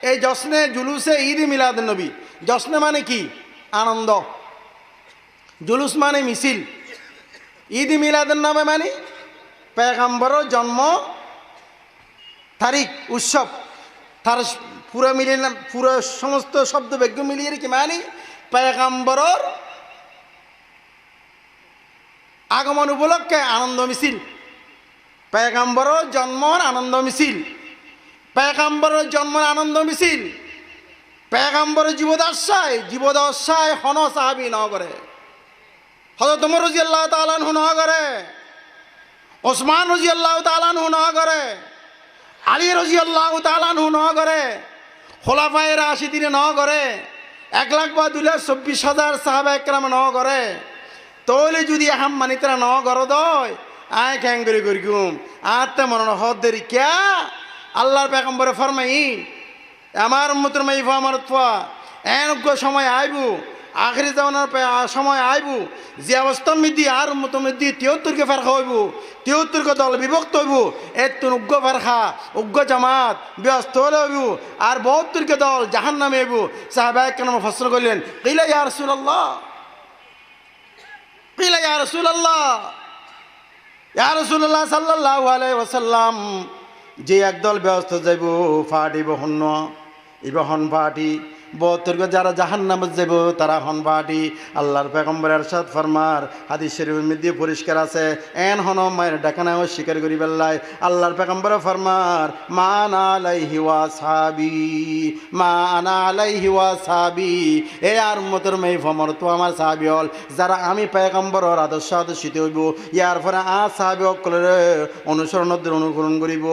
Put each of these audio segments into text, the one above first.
এই জশ্নে জুলুসে ঈদ মিলাদুন নবী। জশ্নে মানে কি? আনন্দ। জুলুস মানে মিছিল। ঈদ মিলাদুন নবী মানে পয়গম্বরের জন্ম তারিখ, উৎসব। তার পুরো মিলিয়ে পুরো সমস্ত শব্দ বাক্য মিলিয়ে কি মানে পয়গম্বরের আগমন উপলক্ষে আনন্দ মিছিল। পয়গম্বরের জন্মর আনন্দ মিছিল, পয়গম্বরের জন্মের আনন্দ মিছিল। পয়গম্বরের জীবদশায় হন সাহাবি ন করে, হযরত ওমর রাদিয়াল্লাহু তাআলা আনহু ন করে, ওসমান রাদিয়াল্লাহু তাআলা আনহু ন করে, আলী রাদিয়াল্লাহু তাআলা আনহু ন করে, খোলাফায়ে রাশিদিন ন করে, 1,00,000 বা 2,24,000 সাহাবা একরাম ন করে। তৈলে যদি আহাম মানিতরা ন গর দয় আয় খ্যাঙ্গরি করি গুম আত্মা মরণ হদ্দেরি ক্যা আল্লাহর পয়গম্বরে ফরমাই আমার উম্মতের মাইফা আমার তোয়া এনজ্ঞ সময় আইবু, আখরি জামানার সময় আইবু যে অবস্থা মিদি আর উম্মত মিদি 73কে ফারখা হইব, 73কে দল বিভক্ত হইব। এতুন উগ্র ফারখা উগ্র জামাত ব্যস্ত হলে হইব আর 72কে দল জাহান্নামে হইব। সাহাবায়ে কেরাম ফসল করলেন কিলা ইয়া রাসূলুল্লাহ, কিলা ইয়া রাসূলুল্লাহ, ইয়া রাসূলুল্লাহ সাল্লাল্লাহু আলাইহি ওয়াসাল্লাম। যে একদল ব্যস্ত যাইব ফাটিব হন্য ইবহন ফাটি 72 যারা জাহান্নামে যাইব তারা হন ফাটি। আল্লাহর পয়গম্বর ইরশাদ ফরমার হাদিস শরীফের মধ্যে পরিষ্কার আছে এন হন মায়ের ডাকানা স্বীকার করি বেল্লাই আল্লাহর পয়গম্বর ফরমার মা আনা আলাইহি ওয়া সাহাবী, মা আনা আলাইহি ওয়া সাহাবী। এ আর উম্মতের মেয়ে ফমর তো আমার সাহাবী হল যারা আমি পয়গম্বরের আদর্শ আদর্শিত হইব, ইয়ার পরে সাহাবী সকলের অনুকরণ করিব,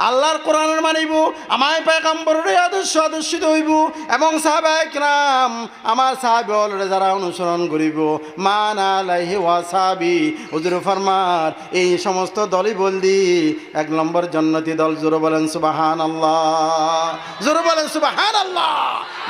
আল্লাহর কোরআনের মানিব, আমার পয়গম্বরের আদর্শ আদর্শিত হইব এবং সাহাবায়ে কিরাম আমার সাহাবী হল যারা অনুসরণ করিব। মান আলাইহি ওয়া সাহাবী। হুজুর ফরমার এই সমস্ত দলই বলদি 1 নম্বর জান্নাতি দল। জোরে বলেন সুবহানাল্লাহ, জোরে বলেন সুবহানাল্লাহ।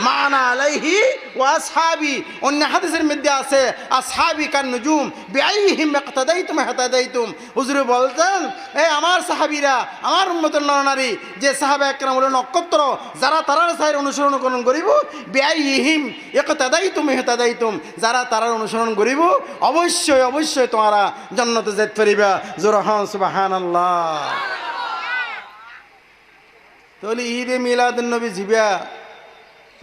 মান আলাইহি ওয়া সাহাবী। অন্য হাদিসের মধ্যে আছে আসহাবী কান নুজুম বিআইহিম ইক্তাদাইতুম ইহতাদাইতুম। হুজুর বলতেন এই আমার সাহাবীরা আমার উম্মতের নরনারী যে সাহাবায়ে কেরাম হলো নক্ষত্র, যারা তারার সাইর অনুসরণ করিব বিআইহিম ইক্তাদাইতুম ইহতাদাইতুম, যারা তারার অনুসরণ করিব অবশ্যই অবশ্যই তোমরা জান্নাতে যেতে পারিবা। জোরে হন সুবহানাল্লাহ। তাহলে ঈদে মিলাদুন নবী জিবা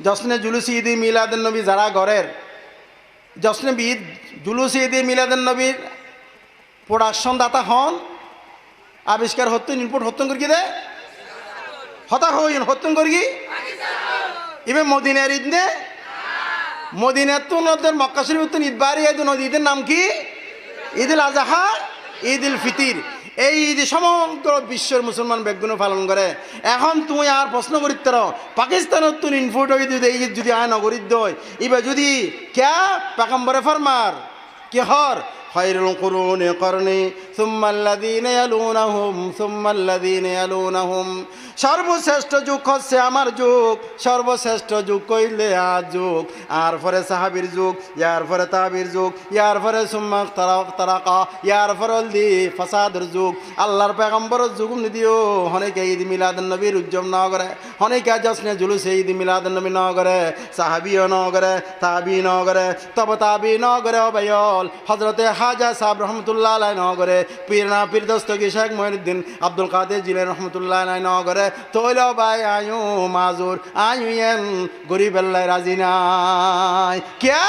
জশ্নে জুলুসে ঈদে মিলাদুন নবী যারা ঘরের জশ্নে ঈদ জুলুসে ঈদে মিলাদুন নবীর প্রোডাকশন দাতা হন, আবিষ্কার হত্যন ইনপুট হত্যন করি দে হতা হইন হত্যন করি ইবে মদিনার ঈদ নে মদিনার তো নদের মক্কা শরীফ তো ঈদ বাড়ি এই নদী ঈদের নাম কি? ঈদুল আজহা, ঈদুল ফিতির। এই ঈদ সমগ্র বিশ্বের মুসলমান বেগুনো পালন করে। এখন তুমি আর প্রশ্ন করিত পাকিস্তানের তুন ইনপুট হয়ে যদি এই যদি আয় নগরীর দই এবার যদি ক্যা পয়গম্বরে ফরমার কি হর খায়রুল কুরুনি করনি সুম্মাল্লাযীনা ইয়ালুনাহুম সুম্মাল্লাযীনা ইয়ালুনাহুম। সর্বশ্রেষ্ঠ যুগ হচ্ছে আমার যুগ, সর্বশ্রেষ্ঠ যুগ কইলে আজ যুগ, আর পরে সাহাবীর যুগ, ইয়ার পরে তাবির যুগ, ইয়ার পরে সুম্মা তারাকা, ইয়ার পরে দি ফাসাদের যুগ। আল্লাহর পয়গম্বরের যুগ নিদিও হনেকে ঈদ মিলাদুন নবীর উজ্জম ন করে, হনেকে জশ্নে জুলুসে ঈদ মিলাদুন নবী ন করে, সাহাবীও ন করে, তাবি ন করে, তবে তাবি ন করে অবয়ল হযরতে হাজা সাহেব রহমতুল্লাহ আলাইহি ন করে, পীর দস্তগী শেখ মঈনুদ্দিন আব্দুল কাদের জিলানী রহমতুল্লাহ আলাইহি ন করে। তোইল ভাই আয়ু মাজুর আয়ুয়েন গরিব আল্লাহ রাজি নাই ক্যা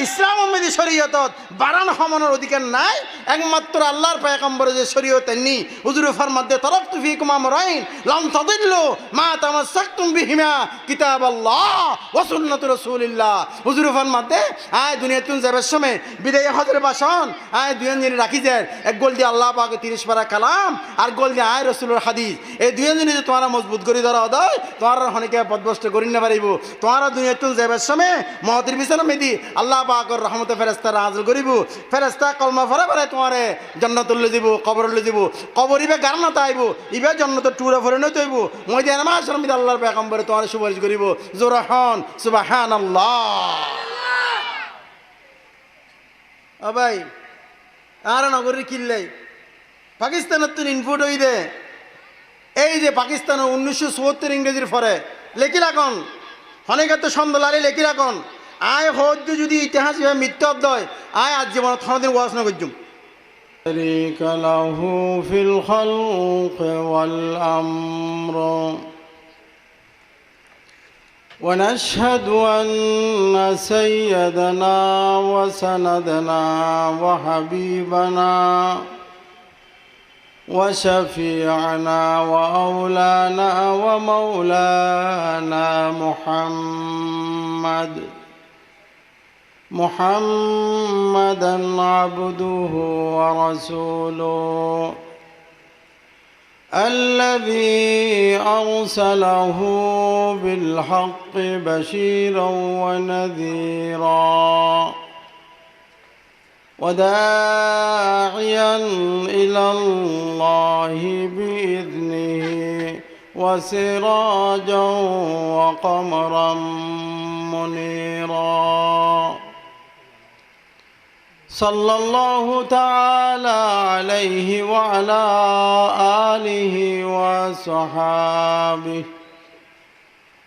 ইসলাম উম্মতি শরীয়তত বারান হমানোর অধিকার নাই, একমাত্র আল্লাহর পয়গম্বরের যে শরীয়ত নি। হুজুর ফরমাতে তারাকতু ফীকুম আমরাইন লাম তাদিল্লু মা তামাসসাকতুম বিহিমা কিতাবাল্লাহ ওয়া সুন্নাতু রাসূলিল্লাহ। হুজুর ফরমাতে আয় দুনিয়াতুন যাবার সময় বিদায় হজের ভাষণ আয় দুজন জিনিস রাখি যায়, এক গোল দিয়ে আল্লাহ পাকে 30 পারা কালাম আর গোল দিয়ে আয় রসুলের হাদিস। এই দুজন জিনিস তোমার মজবুত করে ধরা অদয় তোমার হনেকে পদভস্ত করি না পারিব। তোমার দুনিয়াতুন যাবার সময় মহতির বিছানা মেদি আল্লাহ পাকের রহমতে ফেরেশতা নাযিল করিব, ফেরেশতা কলমা পড়ে পড়ে তোমারে জান্নাতুল দিব, কবরুল দিব, কবর ইবে গারনাতে আইব, ইবে জান্নাত টুরে ফরে নই তইব, ময়দান মাশার মধ্যে আল্লাহর পয়গম্বরে তোমারে সুপারিশ করিব। জোরে হন সুবহানাল্লাহ। ও ভাই আর নগরীর কিল্লাই পাকিস্তানের তো ইনপুট হই দে এই যে পাকিস্তানের 1974 ইংরেজির পরে লেখি রাখন হনেকে সন্দলারে লেখি রাখন আয় হজ্য যদি ইতিহাস মৃত্যু অধ্যয় আয় আজ জীবন থনদিন ওয়াজ নগজুম شريك له في الخلق والأمر ونشهد أن سيدنا وسندنا وحبيبنا وشفيعنا وأولانا ومولانا محمدا عبده ورسوله الذي أرسله بالحق بشيرا ونذيرا وداعيا إلى الله بإذنه وسراجا وقمرا منيرا صلى الله تعالى عليه وعلى آله وصحابه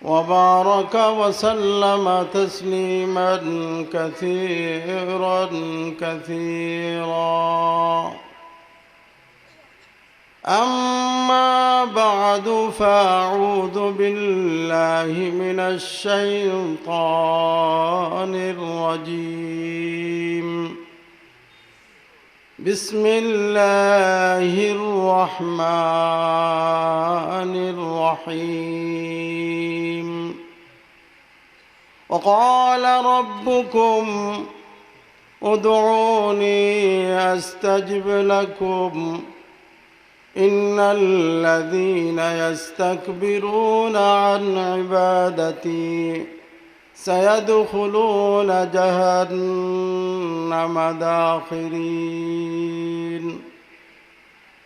وبارك وسلم تسليما كثيرا كثيرا أما بعد فأعوذ بالله من الشيطان الرجيم بسم الله الرحمن الرحيم وقال ربكم ادعوني أستجب لكم إن الذين يستكبرون عن عبادتي سيدخلون جهنم داخرين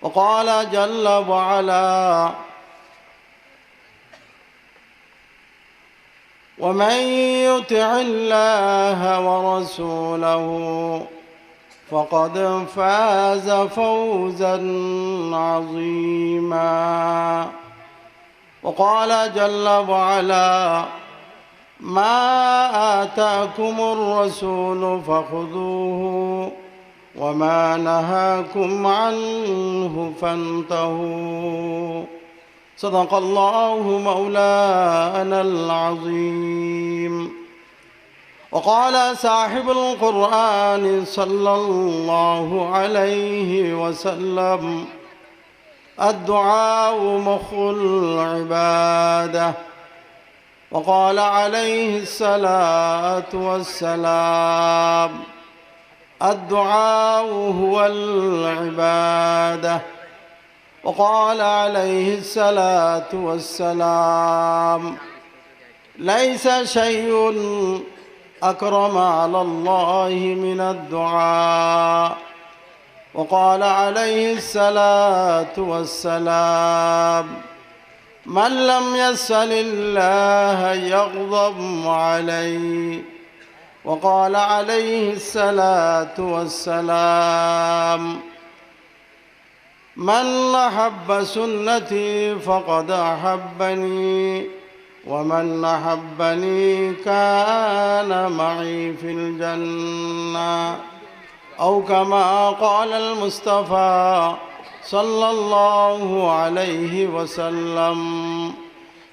وقال جل وعلا ومن يطع الله ورسوله فقد فاز فوزا عظيما وقال جل وعلا ما آتاكم الرسول فخذوه وما نهاكم عنه فانتهوا صدق الله مولانا العظيم وقال صاحب القرآن صلى الله عليه وسلم الدعاء مخ العبادة وقال عليه الصلاة والسلام الدعاء هو العبادة وقال عليه الصلاة والسلام ليس شيء أكرم على الله من الدعاء وقال عليه الصلاة والسلام من لم يسأل الله يغضب عليه وقال عليه الصلاة والسلام من أحب سنتي فقد أحبني ومن أحبني كان معي في الجنة أو كما قال المصطفى صلى الله عليه وسلم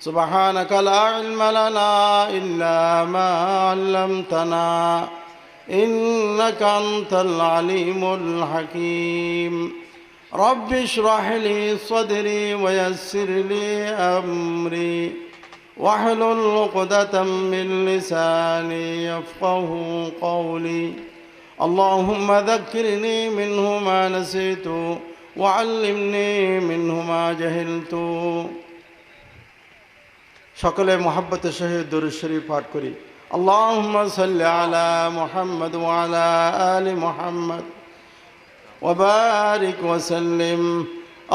سبحانك لا علم لنا إلا ما علمتنا إنك أنت العليم الحكيم رب اشرح لي صدري ويسر لي أمري واحلل عقدة من لساني يفقه قولي اللهم ذكرني منه ما نسيت وعلمني منه ما جهلت সকলে মুহাব্বতের সহিত দরুদ শরীফ পাঠ করি আল্লাহুম্মা সাল্লি আলা মুহাম্মদ ওয়া আলা আলি মুহাম্মদ ওয়া বারিক ওয়া সাল্লিম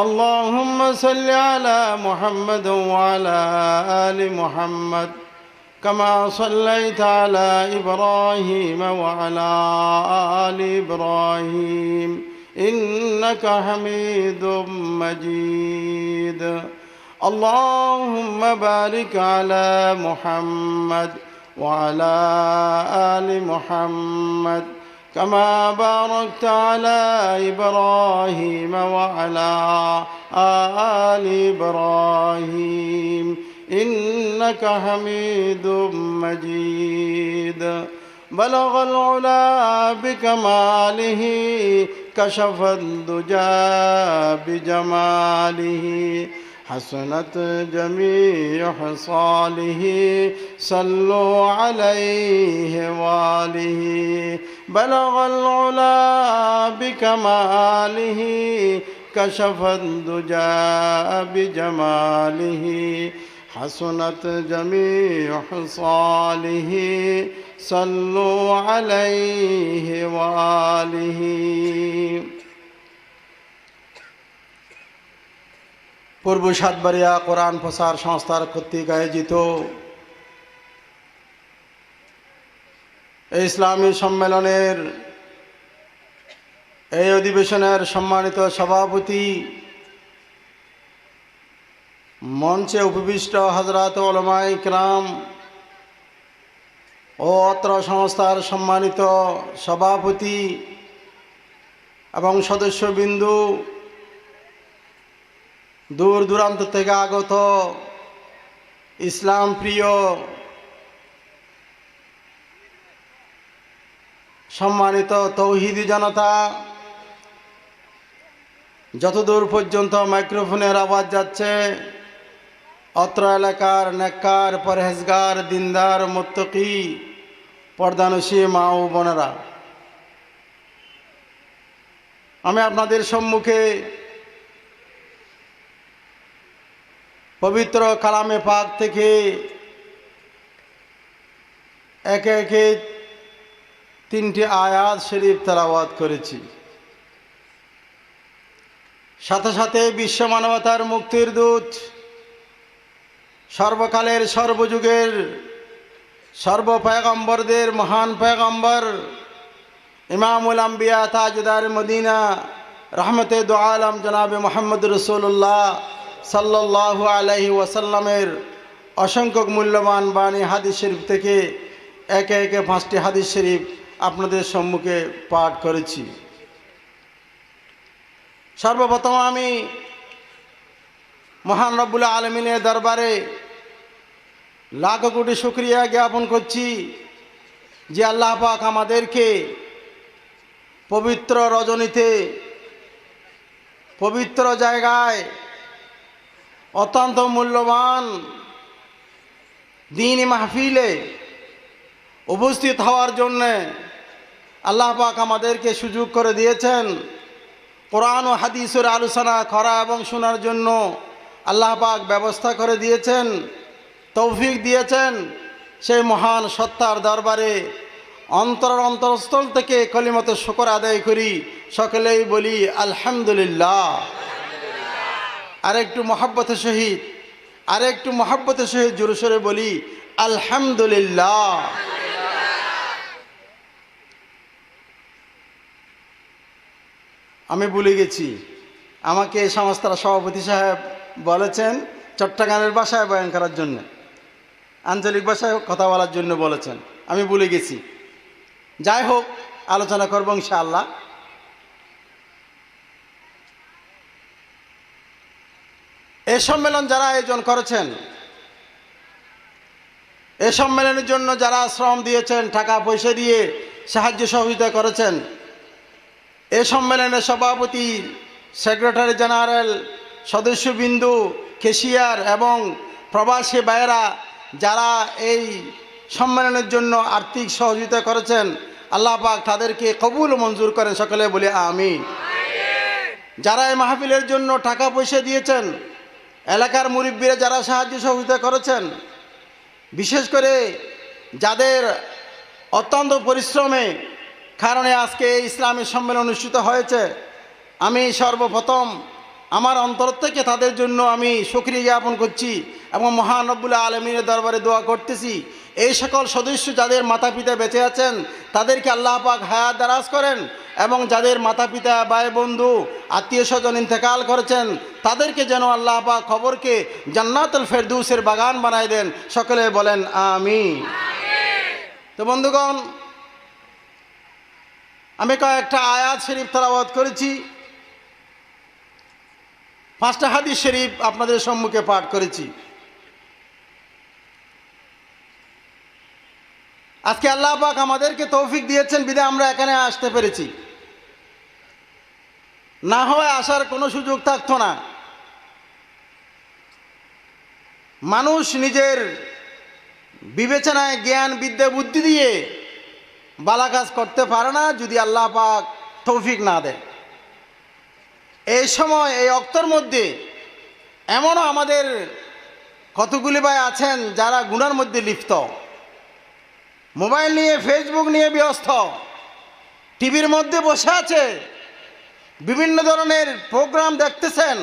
আল্লাহুম্মা সাল্লি আলা মুহাম্মদ ওয়া আলা আলি মুহাম্মদ কামা সাল্লাইতা আলা ইব্রাহিম ওয়া আলা আলি ইব্রাহিম إنك حميد مجيد اللهم بارك على محمد وعلى آل محمد كما باركت على إبراهيم وعلى آل إبراهيم إنك حميد مجيد بلغ العلا بكماله كشف الدجى بجماله حسنت جميع خصاله صلوا عليه وآله بلغ العلا بكماله كشف الدجى بجماله حسنت جميع خصاله صلوا عليه وآله পূর্ব সাতবাড়িয়া কোরআন প্রচার সংস্থার কর্তৃক আয়োজিত এই ইসলামী সম্মেলনের এই অধিবেশনের সম্মানিত সভাপতি, মঞ্চে উপবিষ্ট হযরত উলামায়ে কিরাম ও অত্র সংস্থার সম্মানিত সভাপতি এবং সদস্যবৃন্দু, দূর দূরান্ত থেকে আগত ইসলাম প্রিয় সম্মানিত তৌহিদি জনতা, যতদূর পর্যন্ত মাইক্রোফোনের আওয়াজ যাচ্ছে অত্র এলাকার নেককার, পরহেজগার, দিনদার, মুত্তাকি, পর্দানশী মা ও বোনেরা, আমি আপনাদের সম্মুখে পবিত্র কালামে পাক থেকে একে একে 3টি আয়াত শরীফ তেলাওয়াত করেছি। সাথে সাথে বিশ্ব মানবতার মুক্তির দূত, সর্বকালের সর্বযুগের সর্বপয়গম্বরদের মহান পয়গম্বর ইমামুল আম্বিয়া তাজদার মদিনা রহমতে দু আলম জনাবে মোহাম্মদ রসুল্লাহ সাল্লাল্লাহু আলাইহি ওয়াসাল্লামের অসংখ্য মূল্যবান বাণী হাদিস শরীফ থেকে একে একে 5টি হাদিস শরীফ আপনাদের সম্মুখে পাঠ করেছি। সর্বপ্রথম আমি মহান রব্বুল আলামিনের দরবারে লাখ কোটি শুকরিয়া জ্ঞাপন করছি যে আল্লাহ পাক আমাদেরকে পবিত্র রজনীতে, পবিত্র জায়গায় অত্যন্ত মূল্যবান দ্বীনি মাহফিলে উপস্থিত হওয়ার জন্যে আল্লাহ পাক আমাদেরকে সুযোগ করে দিয়েছেন। কোরআন ও হাদিসের আলোচনা করা এবং শোনার জন্য আল্লাহ পাক ব্যবস্থা করে দিয়েছেন, তৌফিক দিয়েছেন। সেই মহান সত্তার দরবারে অন্তরস্থল থেকে কলিমতে শুকর আদায় করি, সকলেই বলি আলহামদুলিল্লাহ। আরেকটু মহব্বতের সহিত জোরে সোরে বলি আলহামদুলিল্লাহ। আমি ভুলে গেছি, আমাকে এই সংস্থার সভাপতি সাহেব বলেছেন চট্টগ্রামের ভাষায় বয়ান করার জন্য, আঞ্চলিক ভাষায় কথা বলার জন্য বলেছেন, আমি ভুলে গেছি। যাই হোক, আলোচনা করব ইনশাআল্লাহ। এই সম্মেলন যারা আয়োজন করেছেন, এই সম্মেলনের জন্য যারা শ্রম দিয়েছেন, টাকা পয়সা দিয়ে সাহায্য সহযোগিতা করেছেন, এই সম্মেলনের সভাপতি, সেক্রেটারি জেনারেল, সদস্যবিন্দু, কেশিয়ার এবং প্রবাসী ভাইয়েরা যারা এই সম্মেলনের জন্য আর্থিক সহযোগিতা করেছেন, আল্লাহ পাক তাদেরকে কবুল ও মঞ্জুর করেন, সকলে বলে আমিন। যারা এই মাহফিলের জন্য টাকা পয়সা দিয়েছেন, এলাকার মুরিব্বিরা যারা সাহায্য সহযোগিতা করেছেন, বিশেষ করে যাদের অত্যন্ত পরিশ্রমে কারণে আজকে এই ইসলামী সম্মেলন অনুষ্ঠিত হয়েছে, আমি সর্বপ্রথম আমার অন্তর থেকে তাদের জন্য আমি শুকরিয়া জ্ঞাপন করছি এবং মহান রব্বুল আলামিনের দরবারে দোয়া করতেছি। এই সকল সদস্য যাদের মাতা পিতা বেঁচে আছেন তাদেরকে আল্লাহ পাক হায়াত দারাজ করেন এবং যাদের মাতা পিতা ভাই বন্ধু আত্মীয় স্বজন ইন্তেকাল করেছেন তাদেরকে যেন আল্লাহ পাক খবরকে জান্নাতুল ফেরদৌসের বাগান বানায় দেন। সকলে বলেন আমিন। তো বন্ধুগণ, আমি কয়েকটা আয়াত শরীফ তেলাওয়াত করেছি, 5টা হাদিস শরীফ আপনাদের সম্মুখে পাঠ করেছি। আজকে আল্লাহ পাক আমাদেরকে তৌফিক দিয়েছেন বিধায় আমরা এখানে আসতে পেরেছি, না হয় আসার কোনো সুযোগ থাকতো না। মানুষ নিজের বিবেচনায় জ্ঞান বিদ্যা বুদ্ধি দিয়ে বালা কাজ করতে পারে না যদি আল্লাহ পাক তৌফিক না দেন। এই সময় এই অক্তর মধ্যে এমনও আমাদের কতগুলি ভাই আছেন যারা গুনার মধ্যে লিপ্ত, মোবাইল নিয়ে ফেসবুক নিয়ে ব্যস্ত, টিভির মধ্যে বসে আছে, বিভিন্ন ধরনের প্রোগ্রাম দেখতেছেন,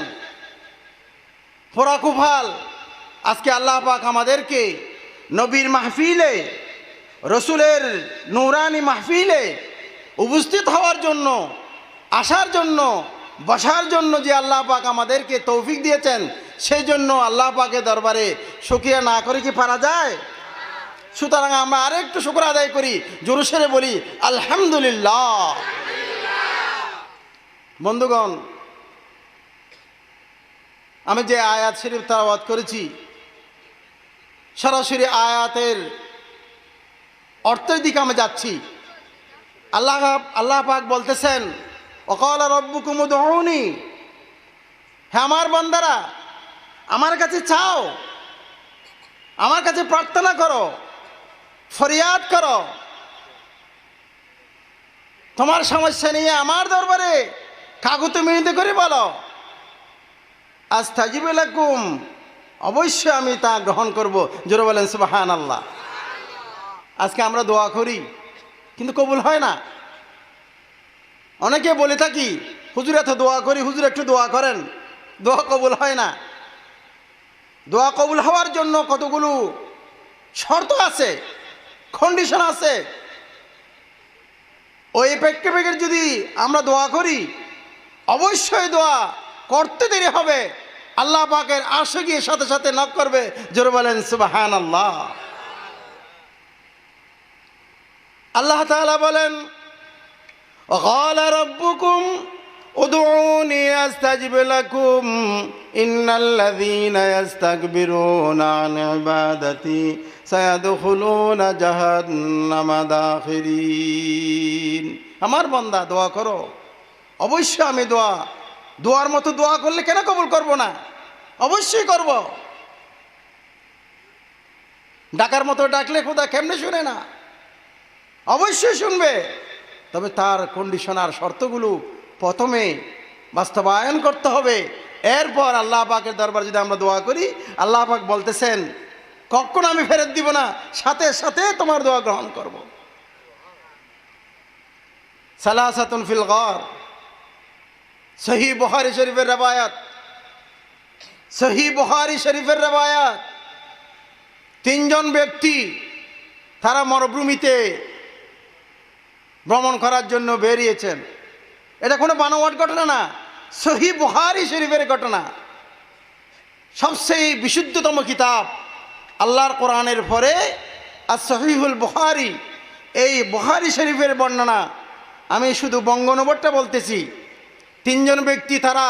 পোড়াকুফাল। আজকে আল্লাহ পাক আমাদেরকে নবীর মাহফিলে, রসুলের নূরানি মাহফিলে উপস্থিত হওয়ার জন্য, আসার জন্য, বসার জন্য যে আল্লাহ পাক আমাদেরকে তৌফিক দিয়েছেন, সেই জন্য আল্লাহ পাকের দরবারে শুকরিয়া না করে কি পারা যায়? সুতরাং আমরা আরেকটু শুকর আদায় করি, জোরসরে বলি আলহামদুলিল্লাহ। বন্ধুগণ, আমি যে আয়াত শরীফ তেলাওয়াত করেছি, সরাসরি আয়াতের অর্থের দিকে আমি যাচ্ছি। আল্লাহ পাক বলতেছেন, ওয়াকালা রাব্বুকুম উদউনি, হে আমার বান্দারা আমার কাছে চাও, আমার কাছে প্রার্থনা করো, ফরিয়াদ করো, তোমার সমস্যা নিয়ে আমার দরবারে কাকুতি মিনতি করে বলো, আস্তাজিব লাকুম, অবশ্যই আমি তা গ্রহণ করব। জোরে বলেন সুবহানাল্লাহ। আজকে আমরা দোয়া করি কিন্তু কবুল হয় না। অনেকে বলে থাকি, হুজুর এত দোয়া করি, হুজুর একটু দোয়া করেন, দোয়া কবুল হয় না। দোয়া কবুল হওয়ার জন্য কতগুলো শর্ত আছে, কন্ডিশন আছে। ওই প্রেক্ষাপটে যদি আমরা দোয়া করি, অবশ্যই দোয়া করতে দেরি হবে, আল্লাহ পাকের আরশে গিয়ে সাথে সাথে নক করবে। জোরে বলেন সুবহানাল্লাহ। আল্লাহ তাআলা বলেন, ওয়াকালা রাব্বুকুম উদউনি আস্তাজিব লাকুম ইন্নাল্লাযীনা ইস্তাকবিরুনা আন ইবাদাতি সায়াদখুলুনা জাহান্নামা দাখিরিন। আমার বান্দা দোয়া করো, অবশ্যই আমি দোয়ার মতো দোয়া করলে কেন কবুল করব না? অবশ্যই করব। ডাকার মতো ডাকলে খোদা কেমনে শুনে না? অবশ্যই শুনবে। তবে তার কন্ডিশন আর শর্তগুলো প্রথমে বাস্তবায়ন করতে হবে। এরপর আল্লাহ পাকের দরবার যদি আমরা দোয়া করি, আল্লাহ পাক বলতেছেন কখনো আমি ফেরত দিব না, সাথে সাথে তোমার দোয়া গ্রহণ করব। সালাসাতুন ফিল গার, সহিহ বুখারী শরীফের রওয়ায়াত, সহিহ বুখারী শরীফের রওয়ায়াত। 3 জন ব্যক্তি তারা মরুভূমিতে ভ্রমণ করার জন্য বেরিয়েছেন। এটা কোনো বানোয়াট ঘটনা না, সহিহ বুখারী শরীফের ঘটনা। সবচেয়ে বিশুদ্ধতম কিতাব আল্লাহর কোরআনের পরে আর সহিহুল বুখারী, এই বুখারী শরীফের বর্ণনা। আমি শুধু বঙ্গানুবাদটা বলতেছি। 3 জন ব্যক্তি তারা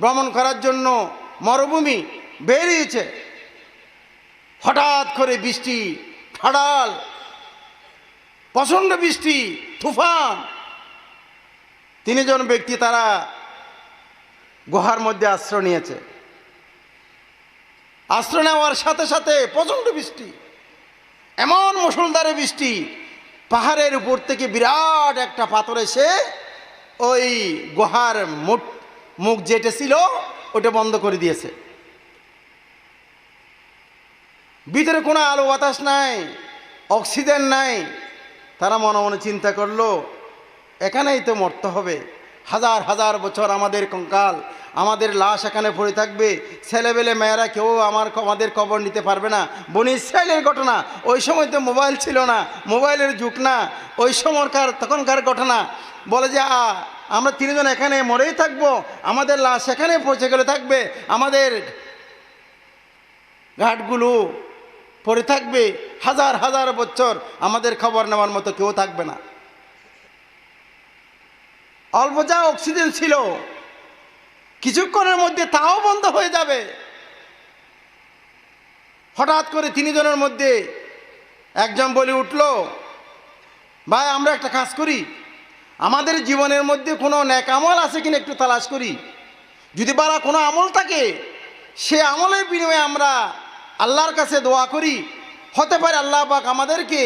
ভ্রমণ করার জন্য মরুভূমি বেরিয়েছে। হঠাৎ করে বৃষ্টি, ফাড়াল, প্রচণ্ড বৃষ্টি, তুফান। 3 জন ব্যক্তি তারা গুহার মধ্যে আশ্রয় নিয়েছে। আশ্রয় নেওয়ার সাথে সাথে প্রচণ্ড বৃষ্টি, এমন মুষলধারে বৃষ্টি, পাহাড়ের উপর থেকে বিরাট একটা পাথর এসে ওই গুহার মুখ যেটা ছিল ওটা বন্ধ করে দিয়েছে। ভিতরে কোনো আলো বাতাস নাই, অক্সিজেন নাই। তারা মনে মনে চিন্তা করলো এখানেই তো মরতে হবে, হাজার হাজার বছর আমাদের কঙ্কাল আমাদের লাশ এখানে পড়ে থাকবে, ছেলেবেলে মেয়েরা কেউ আমাদের কবর নিতে পারবে না। বনি ইসরাইলের ঘটনা, ওই সময় তো মোবাইল ছিল না, মোবাইলের যুগ না, ওই সময়কার তখনকার ঘটনা। বলে যে আমরা তিনজন এখানে মরেই থাকবো, আমাদের লাশ এখানে পৌঁছে গেলে থাকবে, আমাদের ঘাটগুলো পড়ে থাকবে, হাজার হাজার বছর আমাদের খবর নেওয়ার মতো কেউ থাকবে না। অল্প যা অক্সিজেন ছিল কিছুক্ষণের মধ্যে তাও বন্ধ হয়ে যাবে। হঠাৎ করে তিনজনের মধ্যে একজন বলে উঠল, ভাই আমরা একটা কাজ করি, আমাদের জীবনের মধ্যে কোনো নেক আমল আছে কিনা একটু তালাশ করি, যদি বারা কোনো আমল থাকে সে আমলের বিনিময়ে আমরা আল্লাহর কাছে দোয়া করি, হতে পারে আল্লাহ পাক আমাদেরকে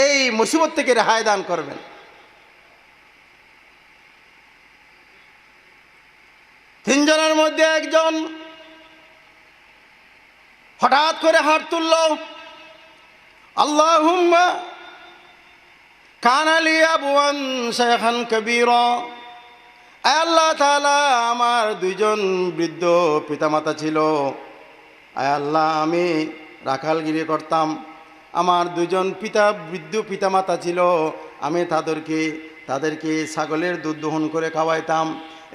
এই মুসিবত থেকে রেহাই দান করবেন। তিনজনের মধ্যে একজন হঠাৎ করে হাত তুলল, আল্লাহুম্মা কানা লি আবুয়ান শাইখান কাবীরা, আয় আল্লাহ তাআলা আমার দুইজন বৃদ্ধ পিতামাতা ছিল, আয় আল্লাহ আমি রাখালগিরি করতাম, আমার দুইজন বৃদ্ধ পিতামাতা ছিল, আমি তাদেরকে ছাগলের দুধ দহন করে খাওয়াইতাম।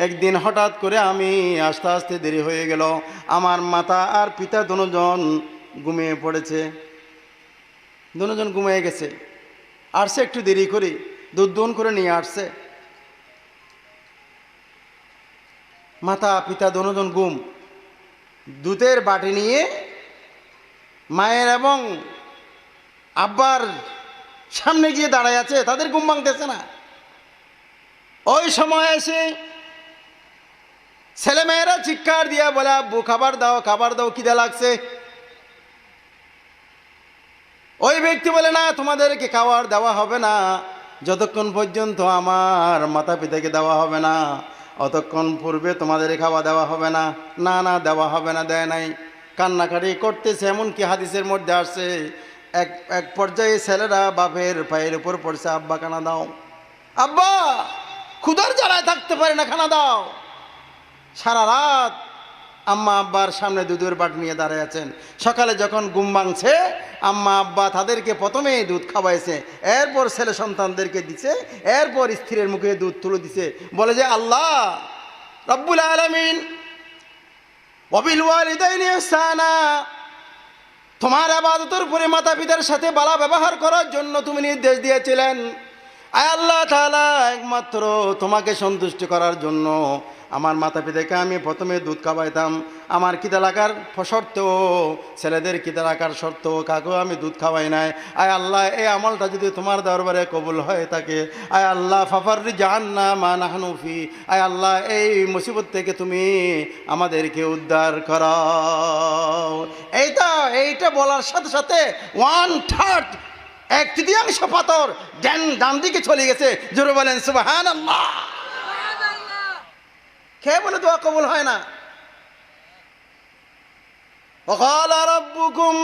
একদিন হঠাৎ করে আমি আস্তে আস্তে দেরি হয়ে গেল, আমার মাতা আর পিতা দুজন ঘুমিয়ে পড়েছে, দুজন ঘুমিয়ে গেছে। আসছে একটু দেরি করে, দুধ দহন করে নিয়ে আসছে, মাতা পিতা দুজন ঘুম, দুধের বাটি নিয়ে মায়ের এবং আব্বার সামনে গিয়ে দাঁড়ায় আছে, তাদের ঘুম ভাঙতেছে না। ওই সময় এসে ছেলেমেয়েরা চিৎকার দিয়া বলে, আব্বু খাবার দাও, খাবার দাও, খিদে লাগছে। ওই ব্যক্তি বলে, না তোমাদেরকে খাবার দেওয়া হবে না যতক্ষণ পর্যন্ত আমার মাতা পিতাকে দেওয়া হবে না, অতক্ষণ পূর্বে তোমাদের খাওয়া দেওয়া হবে না। না না দেওয়া হবে না, দেয় নাই, কান্নাকাটি করতেছে। এমনকি হাদিসের মধ্যে আসছে এক পর্যায়ে ছেলেরা বাপের পায়ের উপর পড়ছে, আব্বা খানা দাও, আব্বা ক্ষুধার জ্বালায় থাকতে পারে না, খানা দাও। সারা রাত আম্মা আব্বার সামনে দুধের বাট নিয়ে দাঁড়িয়ে আছেন। সকালে যখন ঘুম ভাঙছে, আম্মা আব্বা তাদেরকে প্রথমে দুধ খাওয়াইছে, এরপর ছেলে সন্তানদেরকে দিছে, এরপর স্ত্রীর মুখে দুধ তুলে দিছে। বলে যে আল্লাহ রব্বুল আলামিন ওয়াবিল ওয়ালিদাইনি ইহসানা, তোমার ইবাদতের উপরে মাতা পিতার সাথে ভালো ব্যবহার করার জন্য তুমি নির্দেশ দিয়েছিলেন। আয় আল্লাহ তাআলা একমাত্র তোমাকে সন্তুষ্ট করার জন্য আমার মাতা পিতাকে আমি প্রথমে দুধ খাওয়াইতাম, আমার খিদে লাগার সত্ত্বেও, ছেলেদের খিদে লাগার সত্ত্বেও কাকেও আমি দুধ খাওয়াই নাই। আয় আল্লাহ এই আমলটা যদি তোমার দরবারে কবুল হয়ে থাকে, আয় আল্লাহ ফাফাররি জান্না মা নাহনু ফি, আয় আল্লাহ এই মুসিবত থেকে তুমি আমাদেরকে উদ্ধার করো। এইটা বলার সাথে সাথে 1/3 1/3 পাথর ডান দিকে চলে গেছে। জোরে বলেন সুবহানাল্লাহ। কে বলে দোয়া কবুল হয় না? ওয়াকালা রাব্বুকুম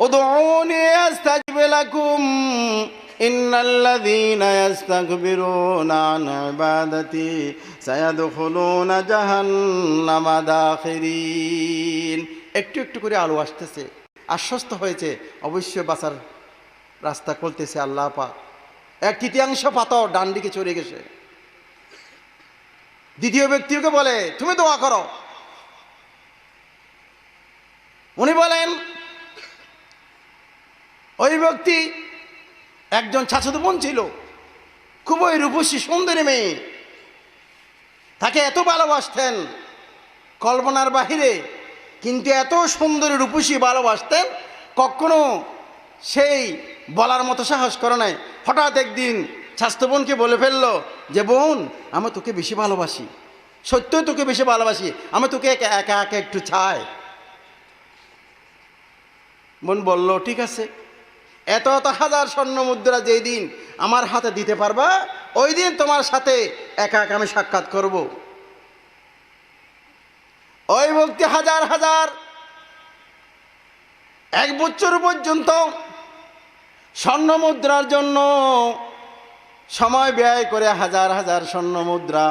উদউনি আস্তাজিব লাকুম ইন্নাল্লাযীনা ইস্তাকবিরুনা আন ইবাদাতি সায়াদখুলুনা জাহান্নামা দাখিরিন। একটু একটু করে আলো আসতেছে, আশ্বস্ত হয়েছে, অবশ্যই বাঁচার রাস্তা খুলতেছে আল্লাহ পাক। 1/3 পাথর ডান দিকে চলে গেছে। দ্বিতীয় ব্যক্তিকে বলে তুমি দোয়া করো। উনি বলেন, ওই ব্যক্তি একজন চাচাতো বোন ছিল, খুবই রূপসী সুন্দরী মেয়ে, তাকে এত ভালোবাসতেন কল্পনার বাহিরে, কিন্তু এত সুন্দরী রূপসী ভালোবাসতেন কখনো সেই বলার মতো সাহস করে নাই। হঠাৎ একদিন স্বাস্থ্য বোনকে বলে ফেললো যে বোন আমি তোকে বেশি ভালোবাসি, সত্যই তোকে বেশি ভালোবাসি, আমি তোকে একা একা একটু চাই। বোন বলল ঠিক আছে, এত হাজার স্বর্ণ মুদ্রা যেই দিন আমার হাতে দিতে পারবা ওই দিন তোমার সাথে একা একা আমি সাক্ষাৎ করব। ওই ব্যক্তি হাজার হাজার 1 বছর পর্যন্ত স্বর্ণ মুদ্রার জন্য সময় ব্যয় করে হাজার হাজার স্বর্ণ মুদ্রা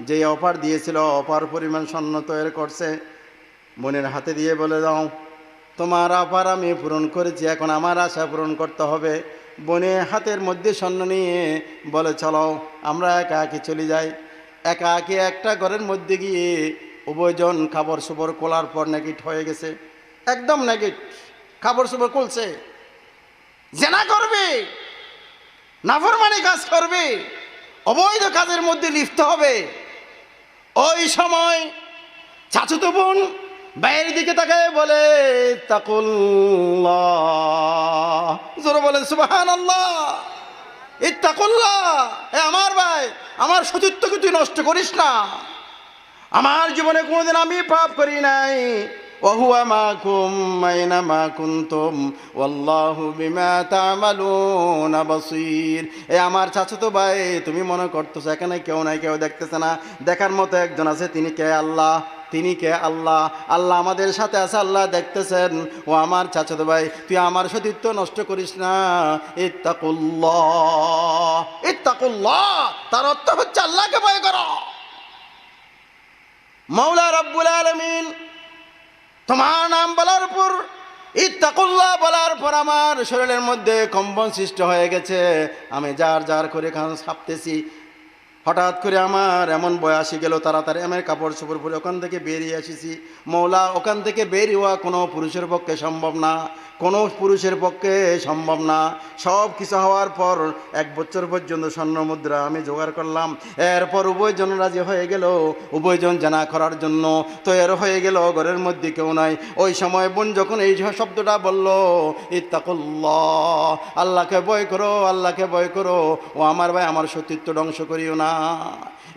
যে অফার দিয়েছিল অফার পরিমাণ স্বর্ণ তৈরি করছে, বোনের হাতে দিয়ে বলে দাও তোমার অফার আমি পূরণ করেছি, এখন আমার আশা পূরণ করতে হবে। বোনে হাতের মধ্যে স্বর্ণ নিয়ে বলে চলো আমরা একা একি চলে যাই। একা একি একটা ঘরের মধ্যে গিয়ে উভয়জন খাবার সুবর কোলার পর নেগেট হয়ে গেছে, একদম নেগেট, খাবার সুবর খুলছে, জেনা করবে, নাফরমানি কাজ করবে, অবৈধ কাজের মধ্যে লিপ্ত হবে। ওই সময় চাচুতো বোন বাইরের দিকে তাকায় বলে ইত্তাকুল্লাহ, জোরে বলেন সুবহানাল্লাহ, ইত্তাকুল্লাহ। এ আমার ভাই, আমার সতীত্বকে তুই নষ্ট করিস না। আমার জীবনে কোনোদিন আমি পাপ করি নাই। ওয়াহুয়া মাকুম আইনামা কুনতুম ওয়াল্লাহু বিমা তা'মালুনা বাসীর। এ আমার চাচাতো ভাই, তুমি মনে করতেছো এখানে কেউ নাই, কেউ দেখতেছে না, দেখার মতো একজন আছে, তিনি কে? আল্লাহ। তিনি কে? আল্লাহ। আল্লাহ আমাদের সাথে আছে, আল্লাহ দেখতেছেন। ও আমার চাচাতো ভাই, তুই আমার সতীত্ব নষ্ট করিস না। ইত্তাকুল্লাহ, ইত্তাকুল্লাহ, তার অর্থ হচ্ছে আল্লাহকে ভয় করো। মাওলা রব্বুল আলামিন তোমার নাম বলার পর, ইত্তাকুল্লাহ বলার পর আমার শরীরের মধ্যে কম্পন সৃষ্টি হয়ে গেছে। আমি যার যার করে ছাপতেছি, হঠাৎ করে আমার এমন বয়সী গেল, তাড়াতাড়ি আমার কাপড় চোপড় পরে ওখান থেকে বেরিয়ে এসেছি। মৌলা, ওখান থেকে বেরিয়ে হওয়া কোনো পুরুষের পক্ষে সম্ভব না, কোনো পুরুষের পক্ষে সম্ভব না। সব কিছু হওয়ার পর 1 বছর পর্যন্ত স্বর্ণ মুদ্রা আমি জোগাড় করলাম। এরপর উভয়জন রাজি হয়ে গেল, উভয়জন জানা করার জন্য তৈরি হয়ে গেল, ঘরের মধ্যে কেউ নাই। ওই সময় বোন যখন এই শব্দটা বলল ইত্তাকুল্লাহ, আল্লাহকে ভয় করো, আল্লাহকে ভয় করো, ও আমার ভাই আমার সতীত্ব ধ্বংস করিও না।